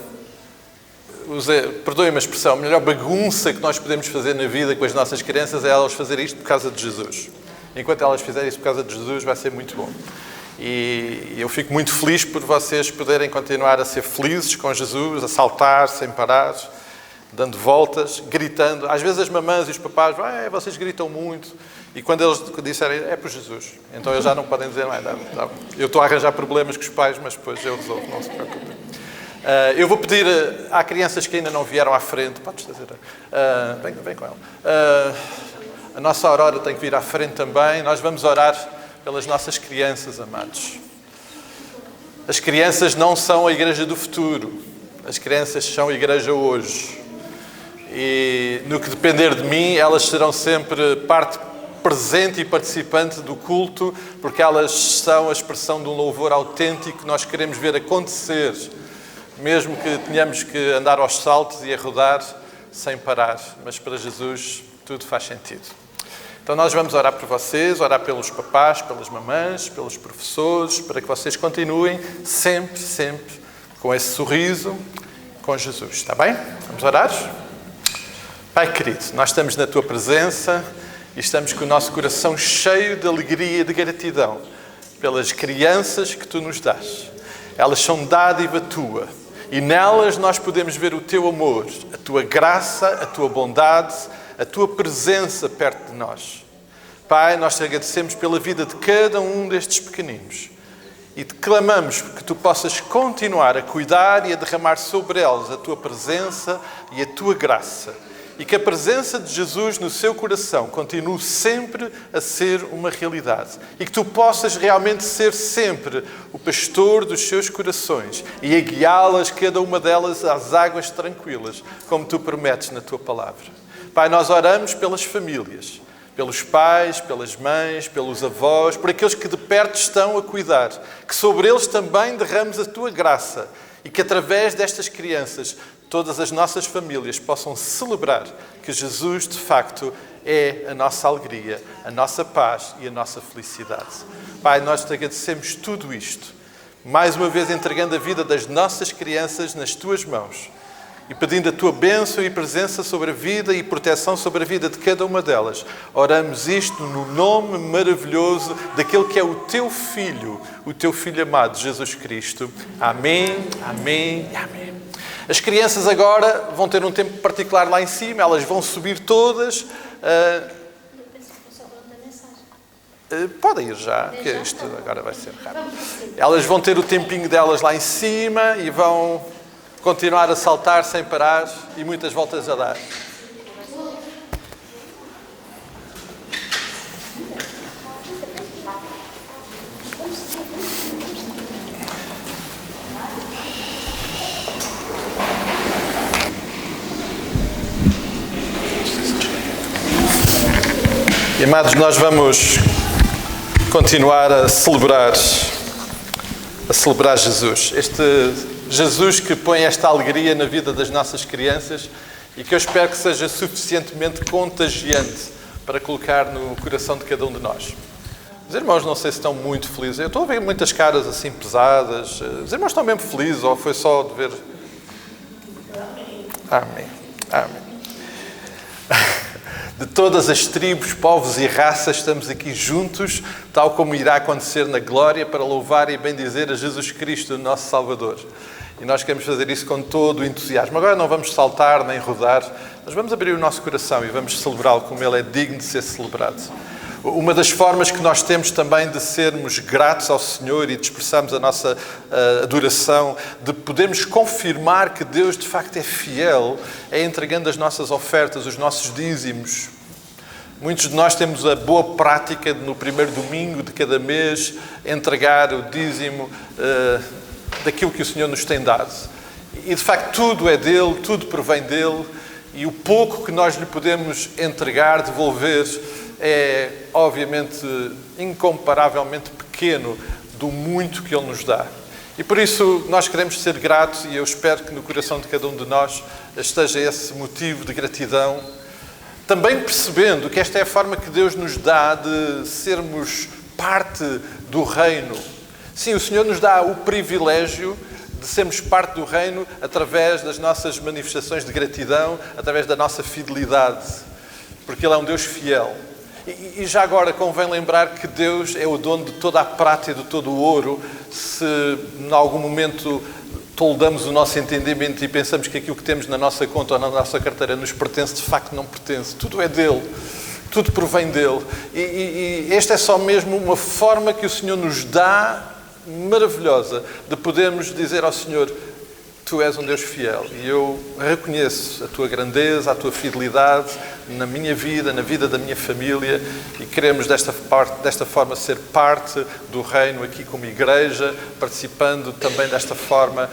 perdoem-me a expressão, a melhor bagunça que nós podemos fazer na vida com as nossas crianças é elas fazer isto por causa de Jesus. Enquanto elas fizerem isso por causa de Jesus, vai ser muito bom. E eu fico muito feliz por vocês poderem continuar a ser felizes com Jesus, a saltar sem parar, dando voltas, gritando. Às vezes as mamãs e os papás, vocês gritam muito. E quando eles disserem, é por Jesus. Então eles já não podem dizer nada. Não. Eu estou a arranjar problemas com os pais, mas depois eu resolvo, não se preocupem. Eu vou pedir, há crianças que ainda não vieram à frente, podes trazer, vem com ela. A nossa Aurora tem que vir à frente também. Nós vamos orar pelas nossas crianças, amados. As crianças não são a igreja do futuro. As crianças são a igreja hoje. E no que depender de mim, elas serão sempre parte presente e participante do culto, porque elas são a expressão de um louvor autêntico que nós queremos ver acontecer, mesmo que tenhamos que andar aos saltos e a rodar sem parar. Mas para Jesus tudo faz sentido. Então nós vamos orar por vocês, orar pelos papás, pelas mamãs, pelos professores, para que vocês continuem sempre, sempre com esse sorriso, com Jesus. Está bem? Vamos orar? Pai querido, nós estamos na Tua presença e estamos com o nosso coração cheio de alegria e de gratidão pelas crianças que Tu nos dás. Elas são dádiva Tua e nelas nós podemos ver o Teu amor, a Tua graça, a Tua bondade, a Tua presença perto de nós. Pai, nós te agradecemos pela vida de cada um destes pequeninos e te clamamos que Tu possas continuar a cuidar e a derramar sobre eles a Tua presença e a Tua graça. E que a presença de Jesus no seu coração continue sempre a ser uma realidade. E que Tu possas realmente ser sempre o pastor dos seus corações e a guiá-las, cada uma delas, às águas tranquilas, como Tu prometes na Tua palavra. Pai, nós oramos pelas famílias, pelos pais, pelas mães, pelos avós, por aqueles que de perto estão a cuidar. Que sobre eles também derrames a Tua graça e que através destas crianças todas as nossas famílias possam celebrar que Jesus, de facto, é a nossa alegria, a nossa paz e a nossa felicidade. Pai, nós te agradecemos tudo isto, mais uma vez entregando a vida das nossas crianças nas Tuas mãos e pedindo a Tua bênção e presença sobre a vida e proteção sobre a vida de cada uma delas. Oramos isto no nome maravilhoso daquele que é o Teu Filho amado, Jesus Cristo. Amém, amém e amém. As crianças agora vão ter um tempo particular lá em cima, elas vão subir todas. Podem ir já, que isto agora vai ser rápido. Elas vão ter o tempinho delas lá em cima e vão continuar a saltar sem parar e muitas voltas a dar. E, amados, nós vamos continuar a celebrar Jesus. Este Jesus que põe esta alegria na vida das nossas crianças e que eu espero que seja suficientemente contagiante para colocar no coração de cada um de nós. Os irmãos não sei se estão muito felizes. Eu estou a ver muitas caras assim pesadas. Os irmãos estão mesmo felizes ou foi só de ver... Amém. Amém. De todas as tribos, povos e raças, estamos aqui juntos, tal como irá acontecer na glória, para louvar e bendizer a Jesus Cristo, nosso Salvador. E nós queremos fazer isso com todo o entusiasmo. Agora não vamos saltar nem rodar, mas vamos abrir o nosso coração e vamos celebrá-lo como ele é digno de ser celebrado. Uma das formas que nós temos também de sermos gratos ao Senhor e de expressarmos a nossa adoração, de podermos confirmar que Deus de facto é fiel, é entregando as nossas ofertas, os nossos dízimos. Muitos de nós temos a boa prática de, no primeiro domingo de cada mês, entregar o dízimo daquilo que o Senhor nos tem dado. E de facto tudo é dele, tudo provém dele, e o pouco que nós lhe podemos entregar, devolver, é obviamente incomparavelmente pequeno do muito que Ele nos dá. E por isso nós queremos ser gratos e eu espero que no coração de cada um de nós esteja esse motivo de gratidão, também percebendo que esta é a forma que Deus nos dá de sermos parte do reino. Sim, o Senhor nos dá o privilégio de de sermos parte do reino através das nossas manifestações de gratidão, através da nossa fidelidade, porque Ele é um Deus fiel. E já agora convém lembrar que Deus é o dono de toda a prata e de todo o ouro. Se em algum momento toldamos o nosso entendimento e pensamos que aquilo que temos na nossa conta ou na nossa carteira nos pertence, de facto não pertence. Tudo é dele. Tudo provém dele. E esta é só mesmo uma forma que o Senhor nos dá, maravilhosa, de podermos dizer ao Senhor: Tu és um Deus fiel e eu reconheço a Tua grandeza, a Tua fidelidade na minha vida, na vida da minha família, e queremos desta forma ser parte do reino aqui como igreja, participando também desta forma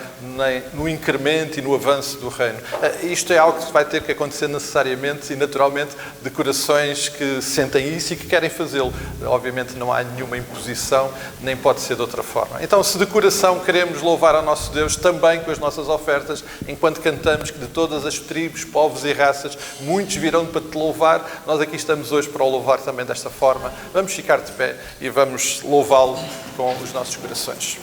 no incremento e no avanço do reino. Isto é algo que vai ter que acontecer necessariamente e naturalmente de corações que sentem isso e que querem fazê-lo. Obviamente não há nenhuma imposição, nem pode ser de outra forma. Então, se de coração queremos louvar ao nosso Deus também com as nossas ofertas, enquanto cantamos que de todas as tribos, povos e raças, muitos virão para te louvar, nós aqui estamos hoje para o louvar também desta forma. Vamos ficar de pé e vamos louvá-lo com os nossos corações.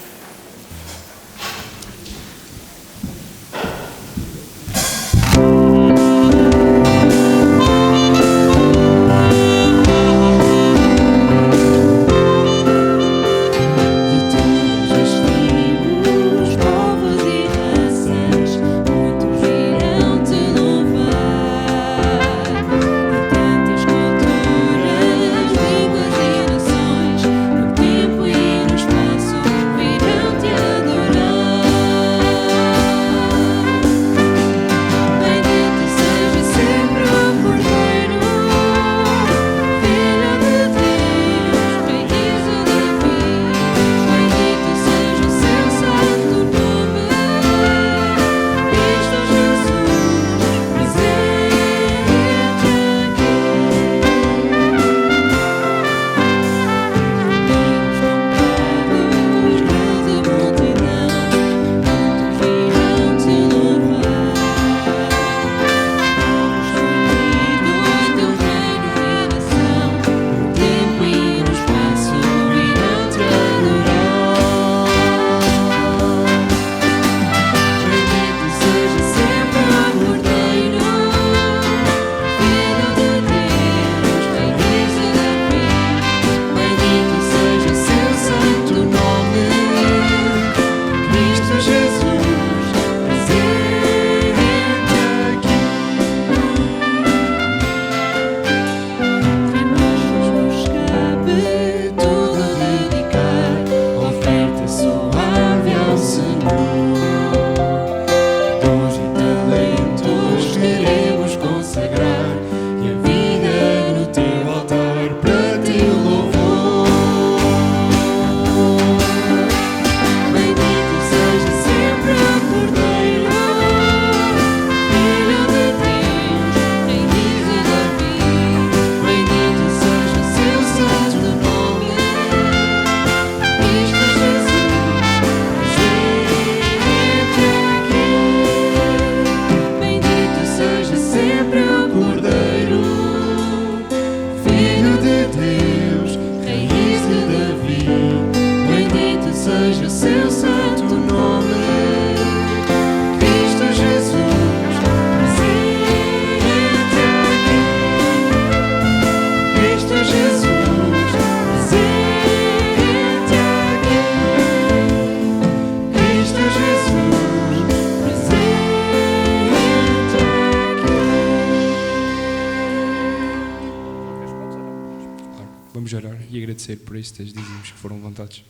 Vamos orar e agradecer por estes dízimos que foram levantados.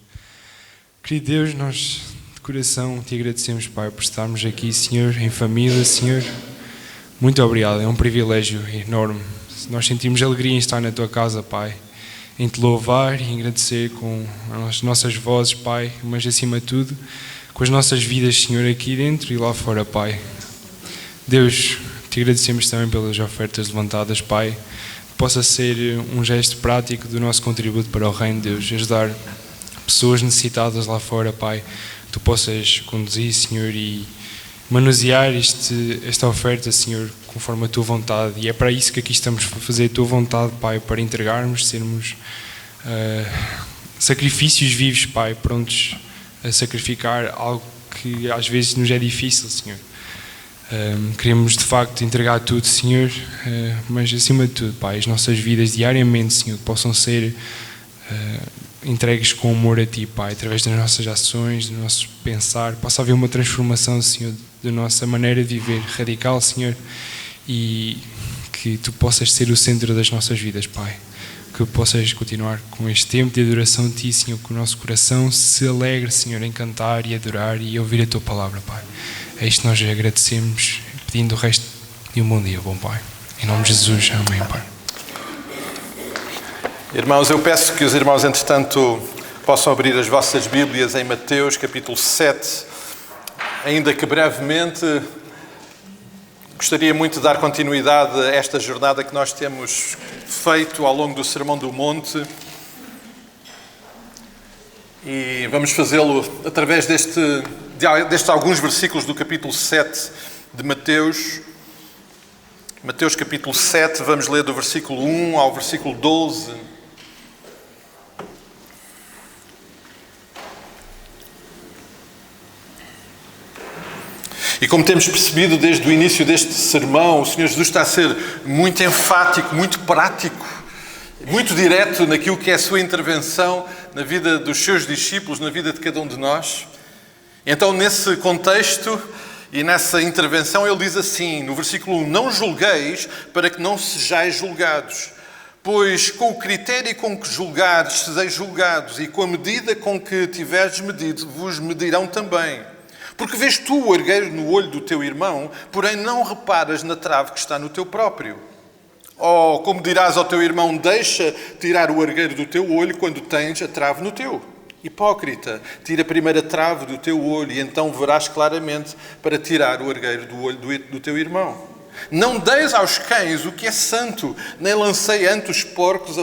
Querido Deus, nós de coração te agradecemos, Pai, por estarmos aqui, Senhor, em família, Senhor. Muito obrigado, é um privilégio enorme. Nós sentimos alegria em estar na tua casa, Pai, em te louvar e agradecer com as nossas vozes, Pai, mas acima de tudo, com as nossas vidas, Senhor, aqui dentro e lá fora, Pai. Deus, te agradecemos também pelas ofertas levantadas, Pai, que possa ser um gesto prático do nosso contributo para o reino de Deus, ajudar pessoas necessitadas lá fora, Pai, que tu possas conduzir, Senhor, e manusear esta oferta, Senhor, conforme a tua vontade. E é para isso que aqui estamos a fazer a tua vontade, Pai, para entregarmos, sermos sacrifícios vivos, Pai, prontos a sacrificar algo que às vezes nos é difícil, Senhor. Queremos de facto entregar tudo, Senhor, mas acima de tudo, Pai, as nossas vidas diariamente, Senhor, possam ser entregues com amor a Ti, Pai, através das nossas ações, do nosso pensar, possa haver uma transformação, Senhor, da nossa maneira de viver radical, Senhor, e que Tu possas ser o centro das nossas vidas, Pai. Que possas continuar com este tempo de adoração de Ti, Senhor, que o nosso coração se alegre, Senhor, em cantar e adorar e ouvir a Tua palavra, Pai. É isto que nós agradecemos, pedindo o resto de um bom dia, bom Pai. Em nome de Jesus, amém, Pai. Irmãos, eu peço que os irmãos, entretanto, possam abrir as vossas Bíblias em Mateus, capítulo 7, ainda que brevemente. Gostaria muito de dar continuidade a esta jornada que nós temos feito ao longo do Sermão do Monte. E vamos fazê-lo através destes alguns versículos do capítulo 7 de Mateus. Mateus capítulo 7, vamos ler do versículo 1 ao versículo 12. E como temos percebido desde o início deste sermão, o Senhor Jesus está a ser muito enfático, muito prático, muito direto naquilo que é a sua intervenção na vida dos seus discípulos, na vida de cada um de nós. Então, nesse contexto e nessa intervenção, ele diz assim, no versículo 1, não julgueis para que não sejais julgados, pois com o critério com que julgares, sereis julgados, e com a medida com que tiverdes medido, vos medirão também. Porque vês tu o argueiro no olho do teu irmão, porém não reparas na trave que está no teu próprio. Ou como dirás ao teu irmão, deixa tirar o argueiro do teu olho quando tens a trave no teu. Hipócrita, tira primeiro a trave do teu olho e então verás claramente para tirar o argueiro do olho do teu irmão. Não deis aos cães o que é santo, nem lancei ante os porcos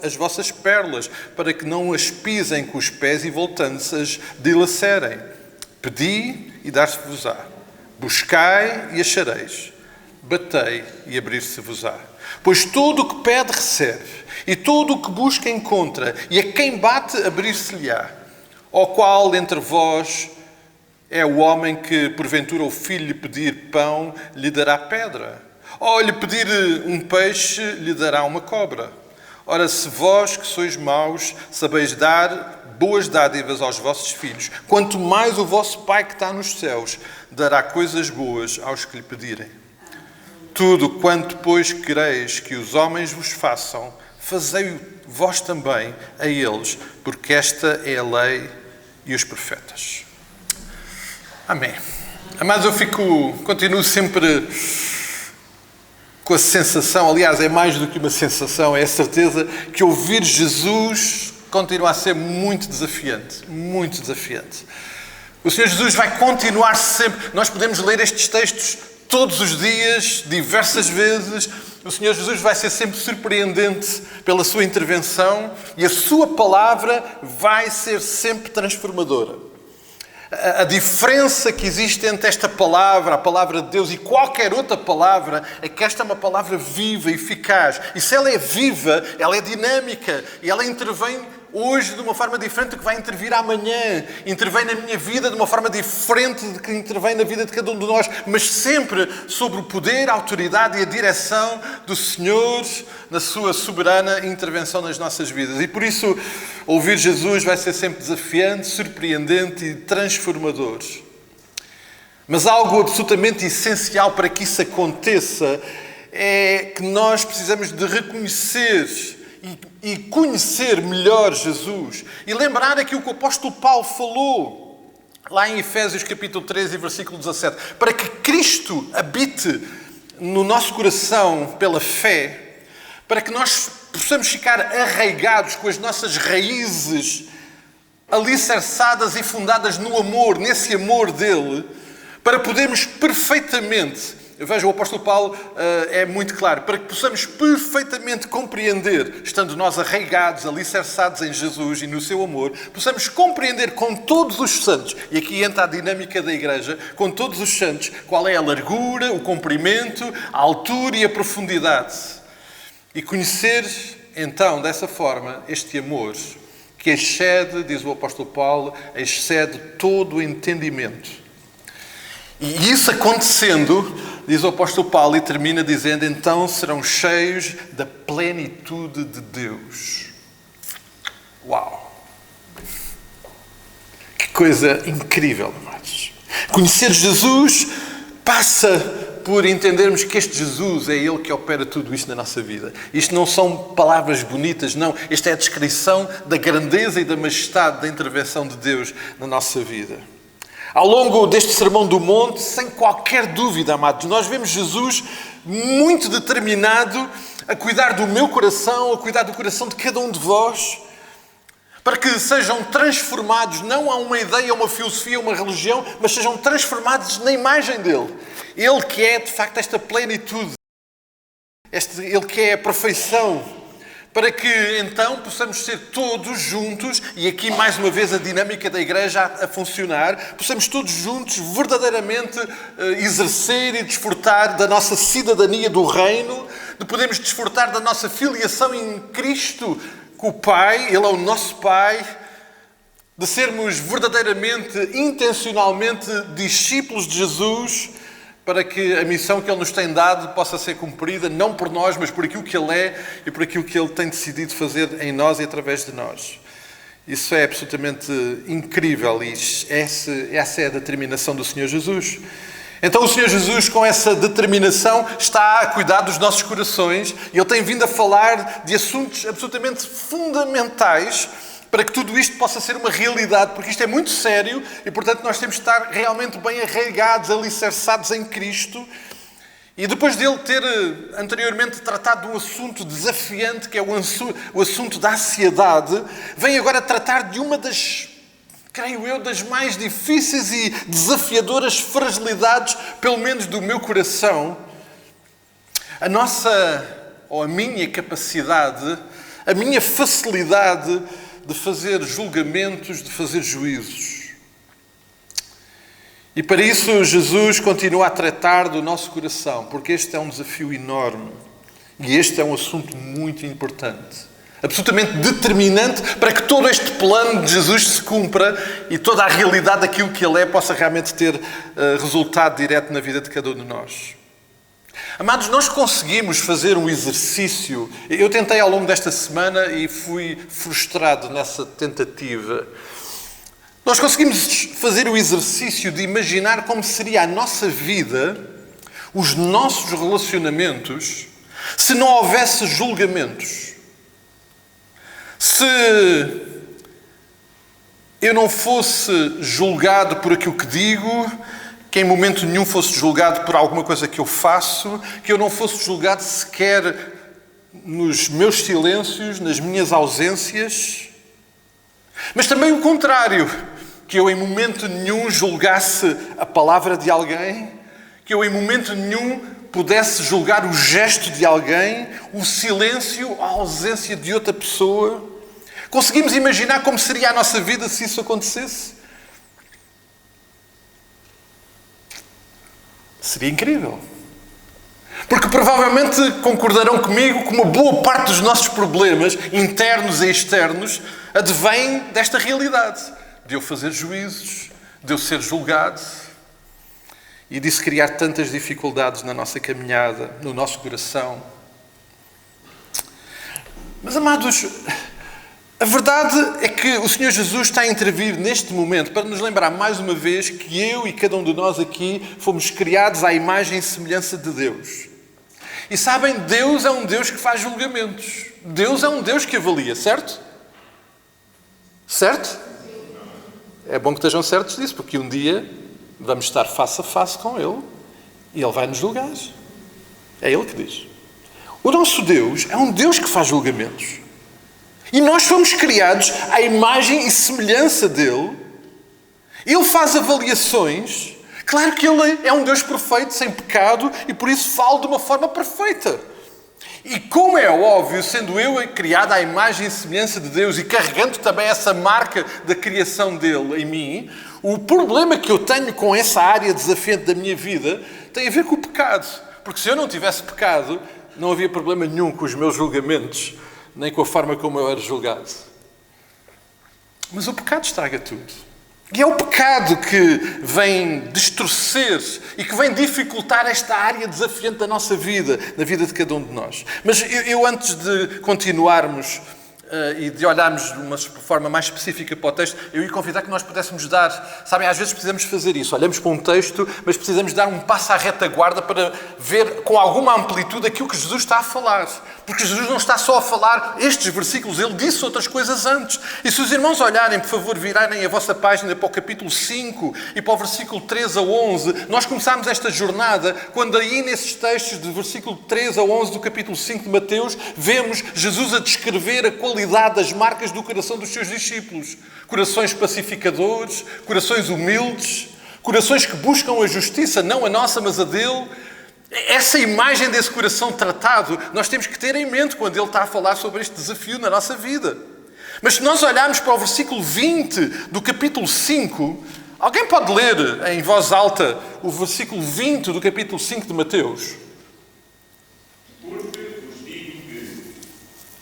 as vossas perlas, para que não as pisem com os pés e voltando-se as dilacerem. Pedi e dar-se-vos-á. Buscai e achareis. Batei e abrir-se-vos-á. Pois todo o que pede recebe, e todo o que busca encontra, e a quem bate abrir-se-lhe-á. Ao qual entre vós é o homem que, porventura, o filho lhe pedir pão, lhe dará pedra? Ou lhe pedir um peixe, lhe dará uma cobra? Ora, se vós, que sois maus, sabeis dar boas dádivas aos vossos filhos, quanto mais o vosso Pai que está nos céus dará coisas boas aos que lhe pedirem. Tudo quanto, pois, quereis que os homens vos façam, fazei vós também a eles, porque esta é a lei e os profetas. Amém. Amados, eu continuo sempre com a sensação, aliás, é mais do que uma sensação, é a certeza que ouvir Jesus continua a ser muito desafiante, muito desafiante. O Senhor Jesus vai continuar sempre, nós podemos ler estes textos todos os dias, diversas vezes, o Senhor Jesus vai ser sempre surpreendente pela sua intervenção e a sua palavra vai ser sempre transformadora. A diferença que existe entre esta palavra, a palavra de Deus, e qualquer outra palavra, é que esta é uma palavra viva, eficaz. E se ela é viva, ela é dinâmica. E ela intervém hoje de uma forma diferente do que vai intervir amanhã. Intervém na minha vida de uma forma diferente do que intervém na vida de cada um de nós. Mas sempre sobre o poder, a autoridade e a direção do Senhor na sua soberana intervenção nas nossas vidas. E por isso, ouvir Jesus vai ser sempre desafiante, surpreendente e transformador. Mas algo absolutamente essencial para que isso aconteça é que nós precisamos de reconhecer e conhecer melhor Jesus. E lembrar aquilo que o apóstolo Paulo falou lá em Efésios capítulo 13, versículo 17. Para que Cristo habite no nosso coração pela fé, para que nós possamos ficar arraigados com as nossas raízes alicerçadas e fundadas no amor, nesse amor dele, para podermos perfeitamente, veja, o apóstolo Paulo é muito claro, para que possamos perfeitamente compreender, estando nós arraigados, alicerçados em Jesus e no seu amor, possamos compreender com todos os santos, e aqui entra a dinâmica da igreja, com todos os santos, qual é a largura, o comprimento, a altura e a profundidade. E conhecer, então, dessa forma, este amor que excede, diz o apóstolo Paulo, excede todo o entendimento. E isso acontecendo, diz o apóstolo Paulo e termina dizendo, então serão cheios da plenitude de Deus. Uau! Que coisa incrível, amados. Conhecer Jesus passa por entendermos que este Jesus é Ele que opera tudo isto na nossa vida. Isto não são palavras bonitas, não. Esta é a descrição da grandeza e da majestade da intervenção de Deus na nossa vida. Ao longo deste Sermão do Monte, sem qualquer dúvida, amados, nós vemos Jesus muito determinado a cuidar do meu coração, a cuidar do coração de cada um de vós, para que sejam transformados, não a uma ideia, a uma filosofia, a uma religião, mas sejam transformados na imagem dele. Ele que é, de facto, esta plenitude, Ele que é a perfeição, para que então possamos ser todos juntos, e aqui mais uma vez a dinâmica da igreja a funcionar, possamos todos juntos verdadeiramente exercer e desfrutar da nossa cidadania do reino, de podermos desfrutar da nossa filiação em Cristo com o Pai, Ele é o nosso Pai, de sermos verdadeiramente, intencionalmente discípulos de Jesus, para que a missão que Ele nos tem dado possa ser cumprida, não por nós, mas por aquilo que Ele é e por aquilo que Ele tem decidido fazer em nós e através de nós. Isso é absolutamente incrível e essa é a determinação do Senhor Jesus. Então o Senhor Jesus, com essa determinação, está a cuidar dos nossos corações e Ele tem vindo a falar de assuntos absolutamente fundamentais para que tudo isto possa ser uma realidade, porque isto é muito sério e, portanto, nós temos de estar realmente bem arraigados, alicerçados em Cristo. E depois dele ter anteriormente tratado de um assunto desafiante, que é o assunto da ansiedade, vem agora tratar de uma das, creio eu, das mais difíceis e desafiadoras fragilidades, pelo menos do meu coração. A nossa, ou a minha capacidade, a minha facilidade de fazer julgamentos, de fazer juízos. E para isso Jesus continua a tratar do nosso coração, porque este é um desafio enorme. E este é um assunto muito importante. Absolutamente determinante para que todo este plano de Jesus se cumpra e toda a realidade daquilo que Ele é possa realmente ter resultado direto na vida de cada um de nós. Amados, nós conseguimos fazer um exercício. Eu tentei ao longo desta semana e fui frustrado nessa tentativa. Nós conseguimos fazer o exercício de imaginar como seria a nossa vida, os nossos relacionamentos, se não houvesse julgamentos. Se eu não fosse julgado por aquilo que digo, que em momento nenhum fosse julgado por alguma coisa que eu faço, que eu não fosse julgado sequer nos meus silêncios, nas minhas ausências, mas também o contrário, que eu em momento nenhum julgasse a palavra de alguém, que eu em momento nenhum pudesse julgar o gesto de alguém, o silêncio, a ausência de outra pessoa. Conseguimos imaginar como seria a nossa vida se isso acontecesse? Seria incrível. Porque provavelmente concordarão comigo que uma boa parte dos nossos problemas, internos e externos, advém desta realidade. De eu fazer juízos, de eu ser julgado e disso criar tantas dificuldades na nossa caminhada, no nosso coração. Mas, amados, a verdade é que o Senhor Jesus está a intervir neste momento para nos lembrar mais uma vez que eu e cada um de nós aqui fomos criados à imagem e semelhança de Deus. E sabem, Deus é um Deus que faz julgamentos. Deus é um Deus que avalia, certo? Certo? É bom que estejam certos disso, porque um dia vamos estar face a face com Ele e Ele vai nos julgar. É Ele que diz. O nosso Deus é um Deus que faz julgamentos. E nós fomos criados à imagem e semelhança dele. Ele faz avaliações. Claro que Ele é um Deus perfeito, sem pecado, e por isso fala de uma forma perfeita. E como é óbvio, sendo eu criado à imagem e semelhança de Deus e carregando também essa marca da criação dele em mim, o problema que eu tenho com essa área desafiante da minha vida tem a ver com o pecado. Porque se eu não tivesse pecado, não havia problema nenhum com os meus julgamentos, nem com a forma como eu era julgado. Mas o pecado estraga tudo. E é o pecado que vem destrocer e que vem dificultar esta área desafiante da nossa vida, na vida de cada um de nós. Mas eu antes de continuarmos e de olharmos de uma forma mais específica para o texto, eu ia convidar que nós pudéssemos dar, sabem, às vezes precisamos fazer isso, olhamos para um texto, mas precisamos dar um passo à retaguarda para ver com alguma amplitude aquilo que Jesus está a falar. Porque Jesus não está só a falar estes versículos, ele disse outras coisas antes. E se os irmãos olharem, por favor, virarem a vossa página para o capítulo 5 e para o versículo 3 a 11, nós começámos esta jornada quando aí nesses textos de versículo 3 a 11 do capítulo 5 de Mateus, vemos Jesus a descrever a qualidade das marcas do coração dos seus discípulos. Corações pacificadores, corações humildes, corações que buscam a justiça, não a nossa, mas a dele. Essa imagem desse coração tratado, nós temos que ter em mente quando ele está a falar sobre este desafio na nossa vida. Mas se nós olharmos para o versículo 20 do capítulo 5, alguém pode ler em voz alta o versículo 20 do capítulo 5 de Mateus? Porque vos digo que,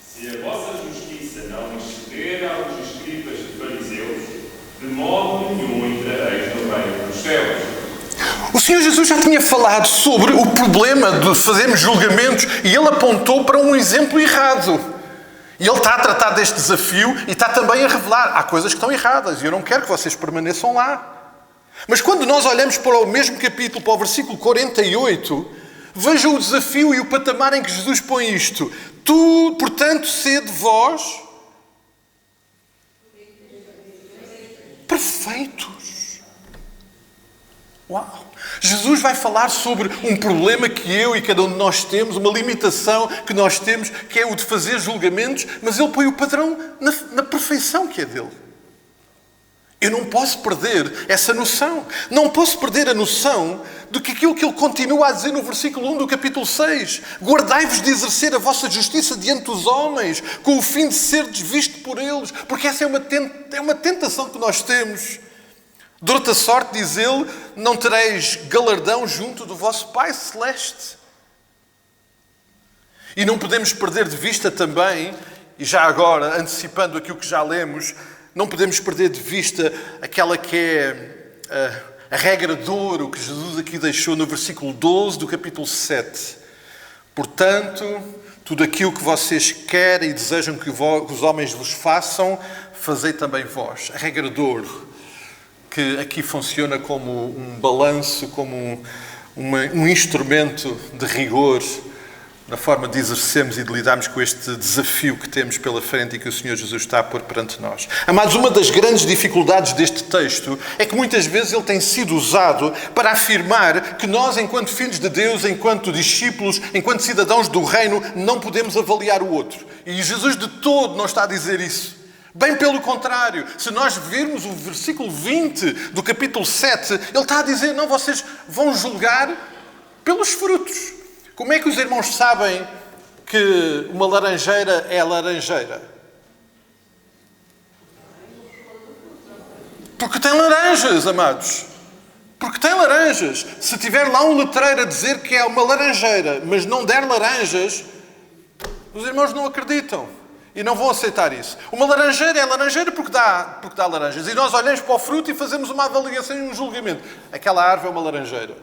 se a vossa justiça não exceder aos escribas e fariseus, de modo nenhum entrareis no reino dos céus. O Senhor Jesus já tinha falado sobre o problema de fazermos julgamentos e ele apontou para um exemplo errado. E ele está a tratar deste desafio e está também a revelar. Há coisas que estão erradas e eu não quero que vocês permaneçam lá. Mas quando nós olhamos para o mesmo capítulo, para o versículo 48, vejam o desafio e o patamar em que Jesus põe isto. Portanto, sede vós perfeitos. Uau! Jesus vai falar sobre um problema que eu e cada um de nós temos, uma limitação que nós temos, que é o de fazer julgamentos, mas ele põe o padrão na perfeição que é dele. Eu não posso perder essa noção. Não posso perder a noção de que aquilo que ele continua a dizer no versículo 1 do capítulo 6. Guardai-vos de exercer a vossa justiça diante dos homens, com o fim de serdes visto por eles. Porque essa é uma tentação que nós temos. De outra sorte, diz ele, não tereis galardão junto do vosso Pai Celeste. E não podemos perder de vista também, e já agora, antecipando aquilo que já lemos, não podemos perder de vista aquela que é a regra de ouro que Jesus aqui deixou no versículo 12 do capítulo 7. Portanto, tudo aquilo que vocês querem e desejam que os homens vos façam, fazei também vós. A regra de ouro, que aqui funciona como um balanço, como um instrumento de rigor na forma de exercermos e de lidarmos com este desafio que temos pela frente e que o Senhor Jesus está a pôr perante nós. Amados, uma das grandes dificuldades deste texto é que muitas vezes ele tem sido usado para afirmar que nós, enquanto filhos de Deus, enquanto discípulos, enquanto cidadãos do reino, não podemos avaliar o outro. E Jesus de todo não está a dizer isso. Bem pelo contrário, se nós virmos o versículo 20 do capítulo 7, ele está a dizer, não, vocês vão julgar pelos frutos. Como é que os irmãos sabem que uma laranjeira é laranjeira? Porque tem laranjas, amados. Porque tem laranjas. Se tiver lá um letreiro a dizer que é uma laranjeira, mas não der laranjas, os irmãos não acreditam. E não vão aceitar isso. Uma laranjeira é laranjeira porque dá laranjas. E nós olhamos para o fruto e fazemos uma avaliação e um julgamento. Aquela árvore é uma laranjeira.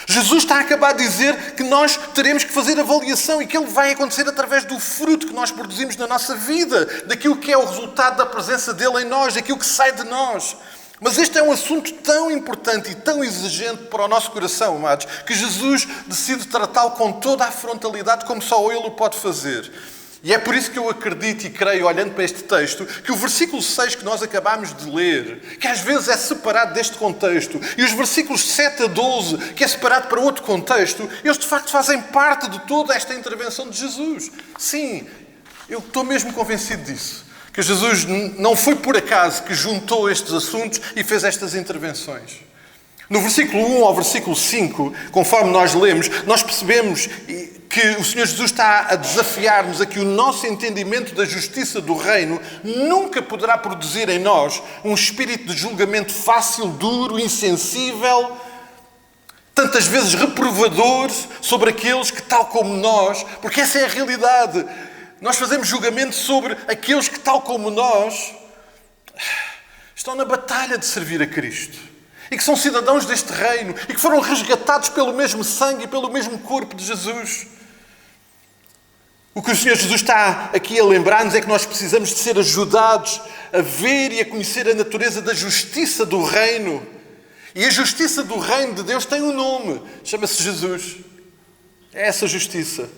Jesus está a acabar de dizer que nós teremos que fazer avaliação e que ele vai acontecer através do fruto que nós produzimos na nossa vida, daquilo que é o resultado da presença dele em nós, daquilo que sai de nós. Mas este é um assunto tão importante e tão exigente para o nosso coração, amados, que Jesus decide tratá-lo com toda a frontalidade como só ele o pode fazer. E é por isso que eu acredito e creio, olhando para este texto, que o versículo 6 que nós acabámos de ler, que às vezes é separado deste contexto, e os versículos 7 a 12, que é separado para outro contexto, eles de facto fazem parte de toda esta intervenção de Jesus. Sim, eu estou mesmo convencido disso. Que Jesus não foi por acaso que juntou estes assuntos e fez estas intervenções. No versículo 1 ao versículo 5, conforme nós lemos, nós percebemos que o Senhor Jesus está a desafiar-nos a que o nosso entendimento da justiça do reino nunca poderá produzir em nós um espírito de julgamento fácil, duro, insensível, tantas vezes reprovador sobre aqueles que, tal como nós, porque essa é a realidade, nós fazemos julgamento sobre aqueles que, tal como nós, estão na batalha de servir a Cristo e que são cidadãos deste reino e que foram resgatados pelo mesmo sangue e pelo mesmo corpo de Jesus. O que o Senhor Jesus está aqui a lembrar-nos é que nós precisamos de ser ajudados a ver e a conhecer a natureza da justiça do reino. E a justiça do reino de Deus tem um nome, chama-se Jesus. É essa justiça.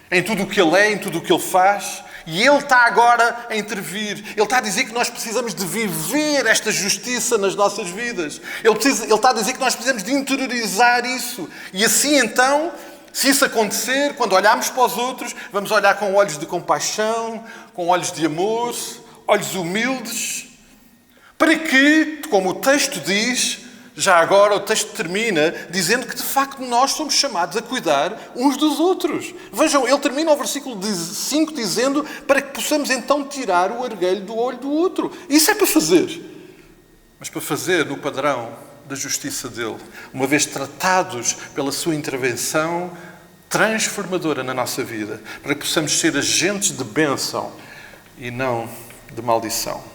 Em tudo o que Ele é, em tudo o que Ele faz. E Ele está agora a intervir. Ele está a dizer que nós precisamos de viver esta justiça nas nossas vidas. Ele está a dizer que nós precisamos de interiorizar isso. E assim então, se isso acontecer, quando olharmos para os outros, vamos olhar com olhos de compaixão, com olhos de amor, olhos humildes, para que, como o texto diz, já agora o texto termina dizendo que de facto nós somos chamados a cuidar uns dos outros. Vejam, ele termina o versículo 5 dizendo para que possamos então tirar o argueiro do olho do outro. Isso é para fazer. Mas para fazer no padrão da justiça dele, uma vez tratados pela sua intervenção transformadora na nossa vida, para que possamos ser agentes de bênção e não de maldição.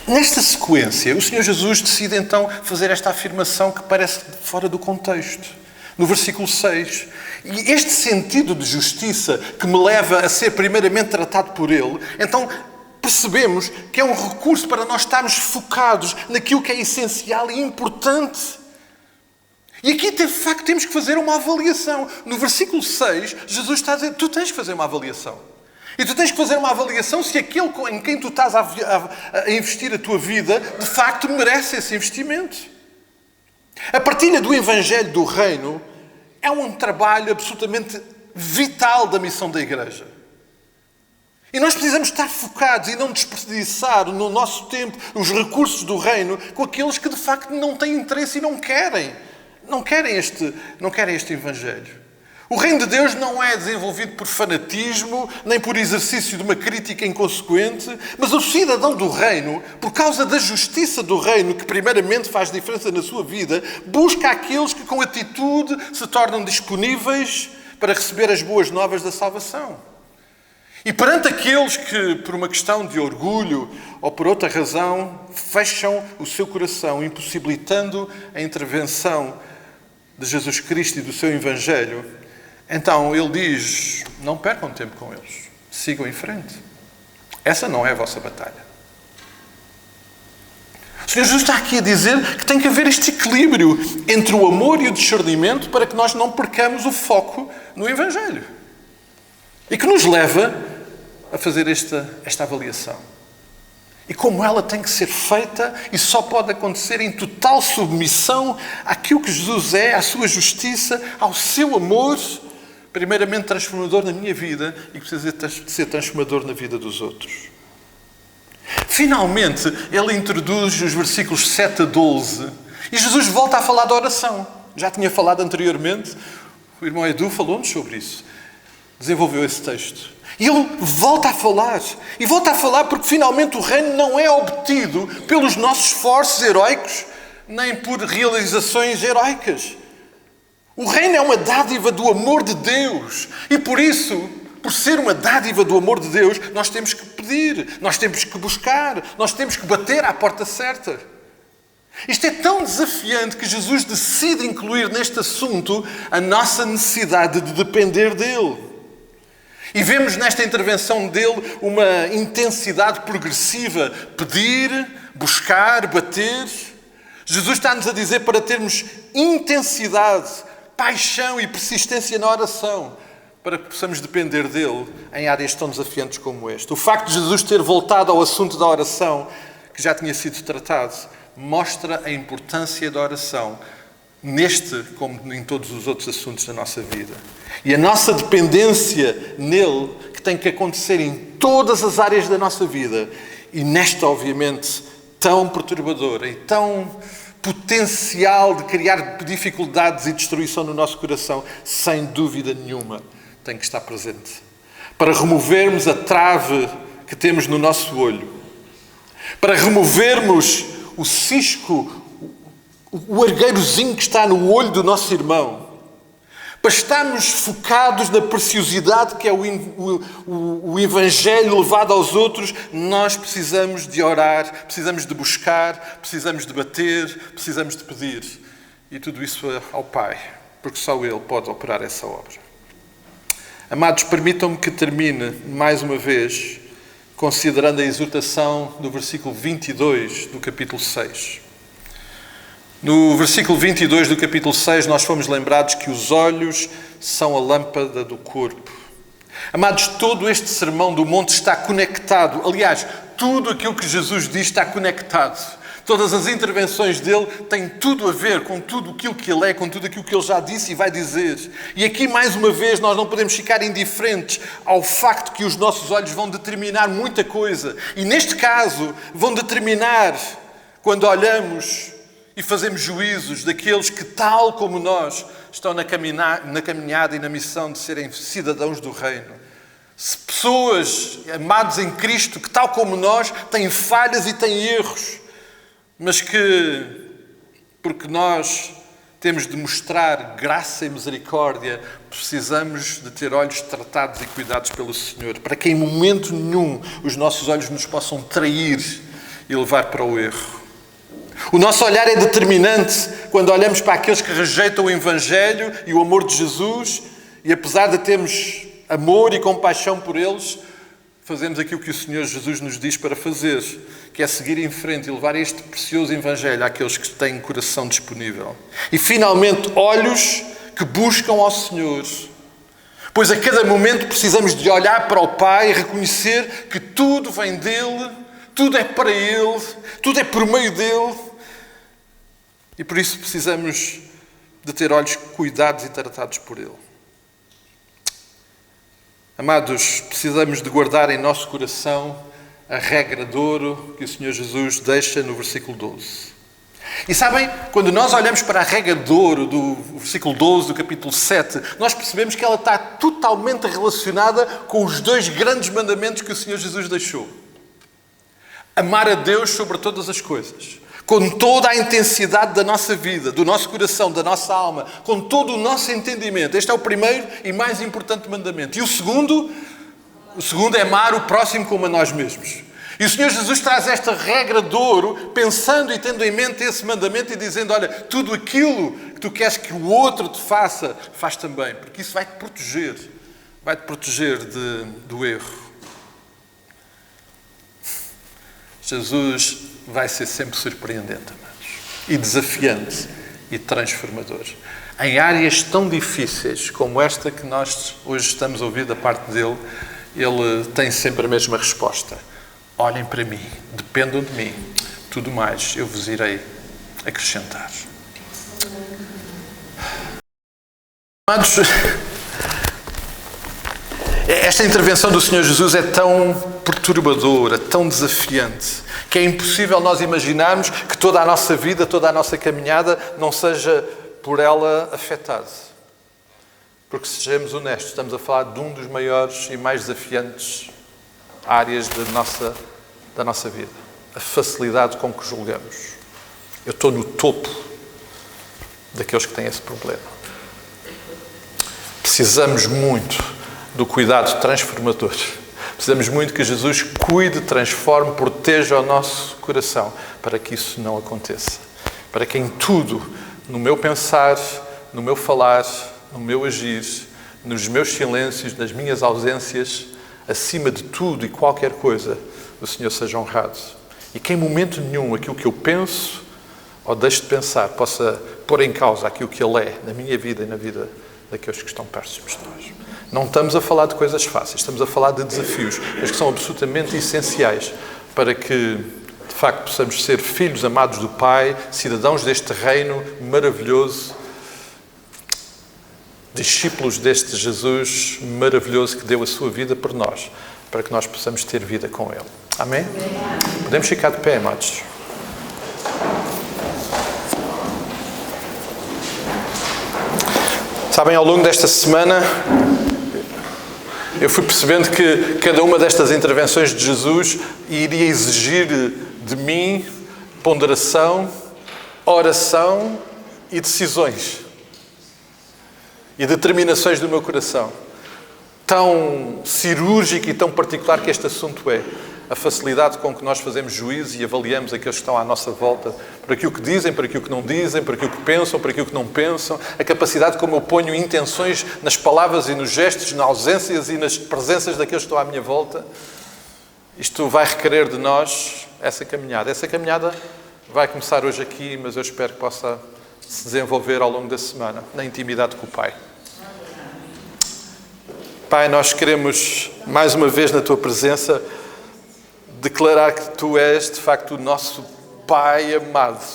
Nesta sequência, o Senhor Jesus decide então fazer esta afirmação que parece fora do contexto. No versículo 6. E este sentido de justiça que me leva a ser primeiramente tratado por Ele, então percebemos que é um recurso para nós estarmos focados naquilo que é essencial e importante. E aqui, de facto, temos que fazer uma avaliação. No versículo 6, Jesus está a dizer, tu tens que fazer uma avaliação. E tu tens que fazer uma avaliação se aquele em quem tu estás a investir a tua vida, de facto, merece esse investimento. A partilha do Evangelho do Reino é um trabalho absolutamente vital da missão da Igreja. E nós precisamos estar focados e não desperdiçar no nosso tempo os recursos do reino com aqueles que de facto não têm interesse e não querem este Evangelho. O reino de Deus não é desenvolvido por fanatismo, nem por exercício de uma crítica inconsequente, mas o cidadão do reino, por causa da justiça do reino, que primeiramente faz diferença na sua vida, busca aqueles que com atitude se tornam disponíveis para receber as boas novas da salvação. E perante aqueles que, por uma questão de orgulho ou por outra razão, fecham o seu coração, impossibilitando a intervenção de Jesus Cristo e do seu Evangelho, então ele diz, não percam tempo com eles, sigam em frente. Essa não é a vossa batalha. O Senhor Jesus está aqui a dizer que tem que haver este equilíbrio entre o amor e o discernimento para que nós não percamos o foco no Evangelho. E que nos leva a fazer esta avaliação. E como ela tem que ser feita e só pode acontecer em total submissão àquilo que Jesus é, à sua justiça, ao seu amor, primeiramente transformador na minha vida e que precisa de ser transformador na vida dos outros. Finalmente, ele introduz os versículos 7 a 12 e Jesus volta a falar da oração. Já tinha falado anteriormente, o irmão Edu falou-nos sobre isso. Desenvolveu esse texto. E ele volta a falar. E volta a falar porque finalmente o reino não é obtido pelos nossos esforços heroicos, nem por realizações heroicas. O reino é uma dádiva do amor de Deus. E por isso, por ser uma dádiva do amor de Deus, nós temos que pedir, nós temos que buscar, nós temos que bater à porta certa. Isto é tão desafiante que Jesus decide incluir neste assunto a nossa necessidade de depender dele. E vemos nesta intervenção dele uma intensidade progressiva. Pedir, buscar, bater. Jesus está-nos a dizer para termos intensidade, paixão e persistência na oração, para que possamos depender dele em áreas tão desafiantes como esta. O facto de Jesus ter voltado ao assunto da oração, que já tinha sido tratado, mostra a importância da oração neste, como em todos os outros assuntos da nossa vida. E a nossa dependência nele, que tem que acontecer em todas as áreas da nossa vida, e nesta, obviamente, tão perturbadora e tão potencial de criar dificuldades e destruição no nosso coração, sem dúvida nenhuma, tem que estar presente. Para removermos a trave que temos no nosso olho, para removermos o cisco, o argueirozinho que está no olho do nosso irmão, Para estarmos focados na preciosidade que é o Evangelho levado aos outros, nós precisamos de orar, precisamos de buscar, precisamos de bater, precisamos de pedir. E tudo isso é ao Pai, porque só Ele pode operar essa obra. Amados, permitam-me que termine mais uma vez considerando a exortação do versículo 22 do capítulo 6. No versículo 22 do capítulo 6, nós fomos lembrados que os olhos são a lâmpada do corpo. Amados, todo este sermão do monte está conectado. Aliás, tudo aquilo que Jesus diz está conectado. Todas as intervenções dele têm tudo a ver com tudo aquilo que ele é, com tudo aquilo que ele já disse e vai dizer. E aqui, mais uma vez, nós não podemos ficar indiferentes ao facto que os nossos olhos vão determinar muita coisa. E neste caso, vão determinar, quando olhamos e fazemos juízos daqueles que, tal como nós, estão na caminhada e na missão de serem cidadãos do reino. Se pessoas amados em Cristo, que, tal como nós, têm falhas e têm erros, mas que, porque nós temos de mostrar graça e misericórdia, precisamos de ter olhos tratados e cuidados pelo Senhor, para que em momento nenhum os nossos olhos nos possam trair e levar para o erro. O nosso olhar é determinante quando olhamos para aqueles que rejeitam o Evangelho e o amor de Jesus, e apesar de termos amor e compaixão por eles, fazemos aquilo que o Senhor Jesus nos diz para fazer, que é seguir em frente e levar este precioso Evangelho àqueles que têm coração disponível. E, finalmente, olhos que buscam ao Senhor. Pois a cada momento precisamos de olhar para o Pai e reconhecer que tudo vem dEle, tudo é para Ele, tudo é por meio dEle. E por isso precisamos de ter olhos cuidados e tratados por Ele. Amados, precisamos de guardar em nosso coração a regra de ouro que o Senhor Jesus deixa no versículo 12. E sabem, quando nós olhamos para a regra de ouro do versículo 12 do capítulo 7, nós percebemos que ela está totalmente relacionada com os dois grandes mandamentos que o Senhor Jesus deixou. Amar a Deus sobre todas as coisas, com toda a intensidade da nossa vida, do nosso coração, da nossa alma, com todo o nosso entendimento. Este é o primeiro e mais importante mandamento. E o segundo é amar o próximo como a nós mesmos. E o Senhor Jesus traz esta regra de ouro, pensando e tendo em mente esse mandamento e dizendo, olha, tudo aquilo que tu queres que o outro te faça, faz também, porque isso vai-te proteger do erro. Jesus vai ser sempre surpreendente, amados, e desafiante e transformador. Em áreas tão difíceis como esta que nós hoje estamos a ouvir da parte dele, ele tem sempre a mesma resposta. Olhem para mim, dependam de mim, tudo mais eu vos irei acrescentar. Amados, esta intervenção do Senhor Jesus é tão perturbadora, tão desafiante, que é impossível nós imaginarmos que toda a nossa vida, toda a nossa caminhada não seja por ela afetada. Porque, sejamos honestos, estamos a falar de um dos maiores e mais desafiantes áreas da nossa vida. A facilidade com que julgamos. Eu estou no topo daqueles que têm esse problema. Precisamos muito do cuidado transformador. Precisamos muito que Jesus cuide, transforme, proteja o nosso coração para que isso não aconteça. Para que em tudo, no meu pensar, no meu falar, no meu agir, nos meus silêncios, nas minhas ausências, acima de tudo e qualquer coisa, o Senhor seja honrado. E que em momento nenhum aquilo que eu penso ou deixo de pensar possa pôr em causa aquilo que Ele é na minha vida e na vida daqueles que estão próximos de nós. Não estamos a falar de coisas fáceis, estamos a falar de desafios, mas que são absolutamente essenciais para que, de facto, possamos ser filhos amados do Pai, cidadãos deste reino maravilhoso, discípulos deste Jesus maravilhoso que deu a sua vida por nós, para que nós possamos ter vida com Ele. Amém? Podemos ficar de pé, amados. Sabem, ao longo desta semana, eu fui percebendo que cada uma destas intervenções de Jesus iria exigir de mim ponderação, oração e decisões. e determinações do meu coração. Tão cirúrgico e tão particular que este assunto é. A facilidade com que nós fazemos juízo e avaliamos aqueles que estão à nossa volta, por aquilo que dizem, por aquilo que não dizem, por aquilo que pensam, por aquilo que não pensam. A capacidade como eu ponho intenções nas palavras e nos gestos, nas ausências e nas presenças daqueles que estão à minha volta. Isto vai requerer de nós essa caminhada. Essa caminhada vai começar hoje aqui, mas eu espero que possa se desenvolver ao longo da semana, na intimidade com o Pai. Pai, nós queremos, mais uma vez na Tua presença, declarar que Tu és, de facto, o nosso Pai amado.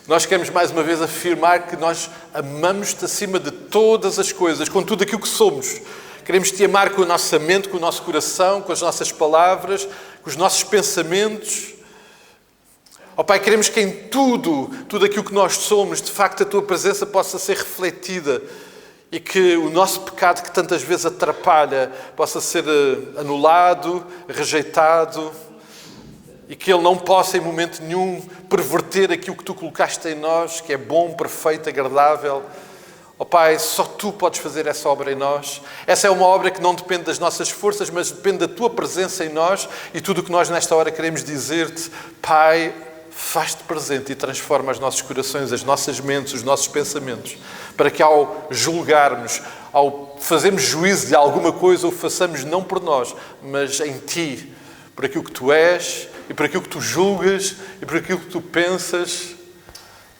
Nós queremos, mais uma vez, afirmar que nós amamos-Te acima de todas as coisas, com tudo aquilo que somos. Queremos Te amar com a nossa mente, com o nosso coração, com as nossas palavras, com os nossos pensamentos. Ó Pai, queremos que em tudo aquilo que nós somos, de facto, a Tua presença possa ser refletida e que o nosso pecado que tantas vezes atrapalha possa ser anulado, rejeitado e que ele não possa em momento nenhum perverter aquilo que Tu colocaste em nós, que é bom, perfeito, agradável. Ó Pai, só Tu podes fazer essa obra em nós. Essa é uma obra que não depende das nossas forças, mas depende da Tua presença em nós e tudo o que nós nesta hora queremos dizer-Te, Pai, faz-te presente e transforma os nossos corações, as nossas mentes, os nossos pensamentos, para que ao julgarmos, ao fazermos juízo de alguma coisa, o façamos não por nós, mas em Ti, por aquilo que Tu és e por aquilo que Tu julgas e por aquilo que Tu pensas,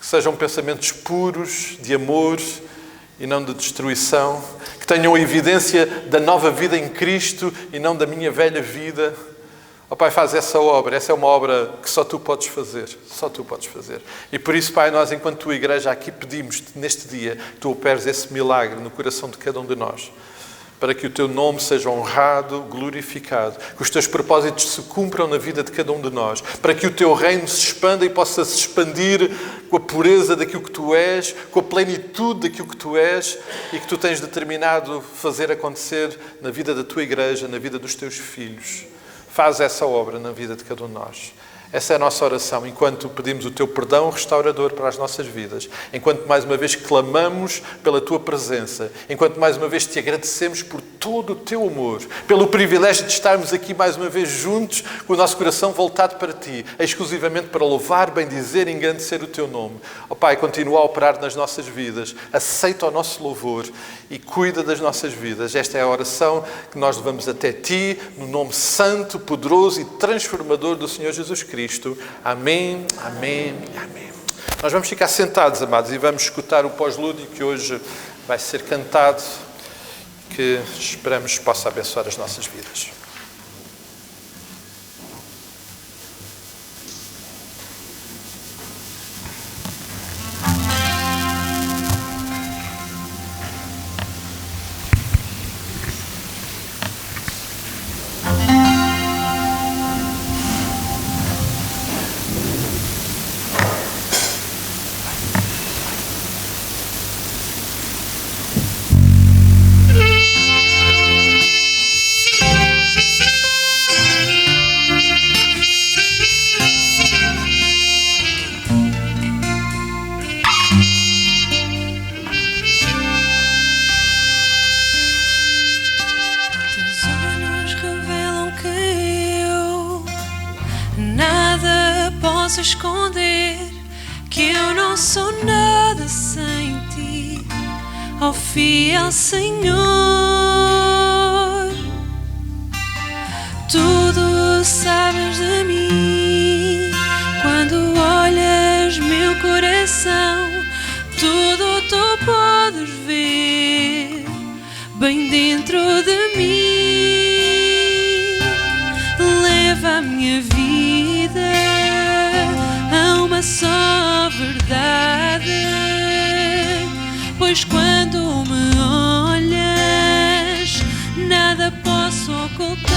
que sejam pensamentos puros, de amor e não de destruição, que tenham a evidência da nova vida em Cristo e não da minha velha vida. Ó Pai, faz essa obra. Essa é uma obra que só Tu podes fazer. Só Tu podes fazer. E por isso, Pai, nós, enquanto Tua Igreja, aqui pedimos-Te, neste dia, que Tu operes esse milagre no coração de cada um de nós, para que o Teu nome seja honrado, glorificado, que os Teus propósitos se cumpram na vida de cada um de nós, para que o Teu reino se expanda e possa se expandir com a pureza daquilo que Tu és, com a plenitude daquilo que Tu és e que Tu tens determinado fazer acontecer na vida da Tua Igreja, na vida dos Teus filhos. Faz essa obra na vida de cada um de nós. Essa é a nossa oração, enquanto pedimos o Teu perdão restaurador para as nossas vidas, enquanto mais uma vez clamamos pela Tua presença, enquanto mais uma vez Te agradecemos por todo o Teu amor, pelo privilégio de estarmos aqui mais uma vez juntos, com o nosso coração voltado para Ti, exclusivamente para louvar, bendizer e engrandecer o Teu nome. Ó Pai, continua a operar nas nossas vidas, aceita o nosso louvor e cuida das nossas vidas. Esta é a oração que nós levamos até Ti, no nome santo, poderoso e transformador do Senhor Jesus Cristo. Amém, amém, amém. Nós vamos ficar sentados, amados, e vamos escutar o pós-lúdio que hoje vai ser cantado, que esperamos possa abençoar as nossas vidas. Esconder que eu não sou nada sem Ti, ó fiel Senhor. Tudo sabes de mim quando olhas meu coração, tudo Tu podes ver bem dentro de mim. Leva a minha vida a uma só verdade, pois quando me olhas nada posso ocultar.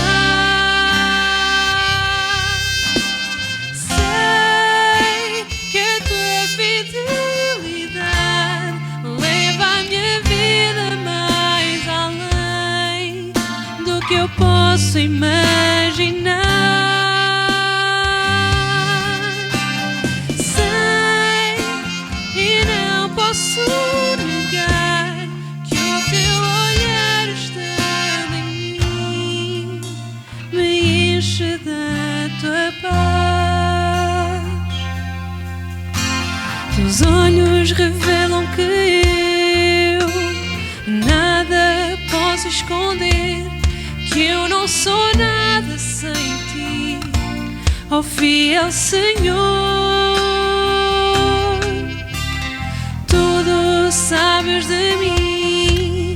Sei que a Tua fidelidade leva a minha vida mais além do que eu posso imaginar. Posso negar revelam que eu nada posso esconder, que eu não sou nada sem ti, ó fiel Senhor. Tudo sabes de mim,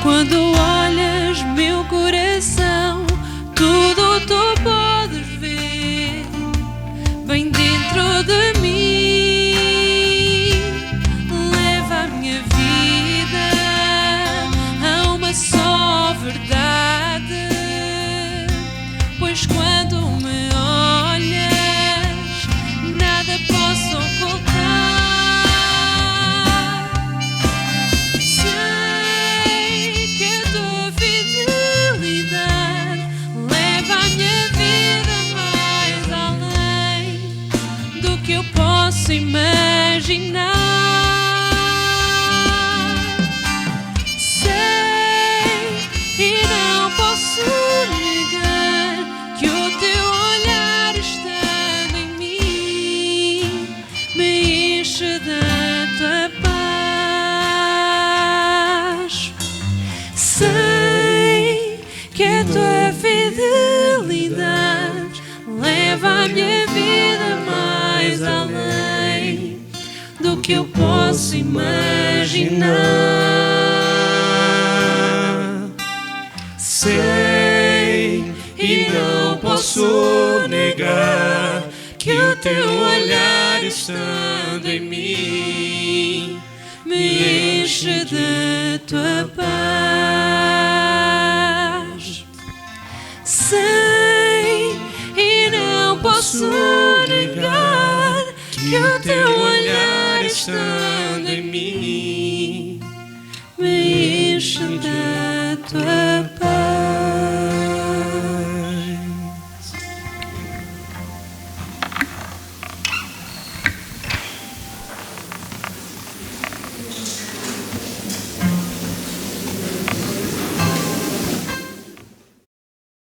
quando olhas meu coração, tudo tu podes ver, bem dentro de mim. Leva a minha vida a uma só verdade, pois quando me olhas, nada posso ocultar. Sei que a tua fidelidade leva a minha vida mais além do que eu posso imaginar. Sei e não posso negar que o teu olhar estando em mim me enche da tua paz. Sei que a tua fidelidade leva a minha vida mais além do que eu posso imaginar. Sei e não posso negar que o teu olhar estando em mim me enche da tua paz. Sei e não posso negar que o teu olhar estando em mim me enche da tua paz.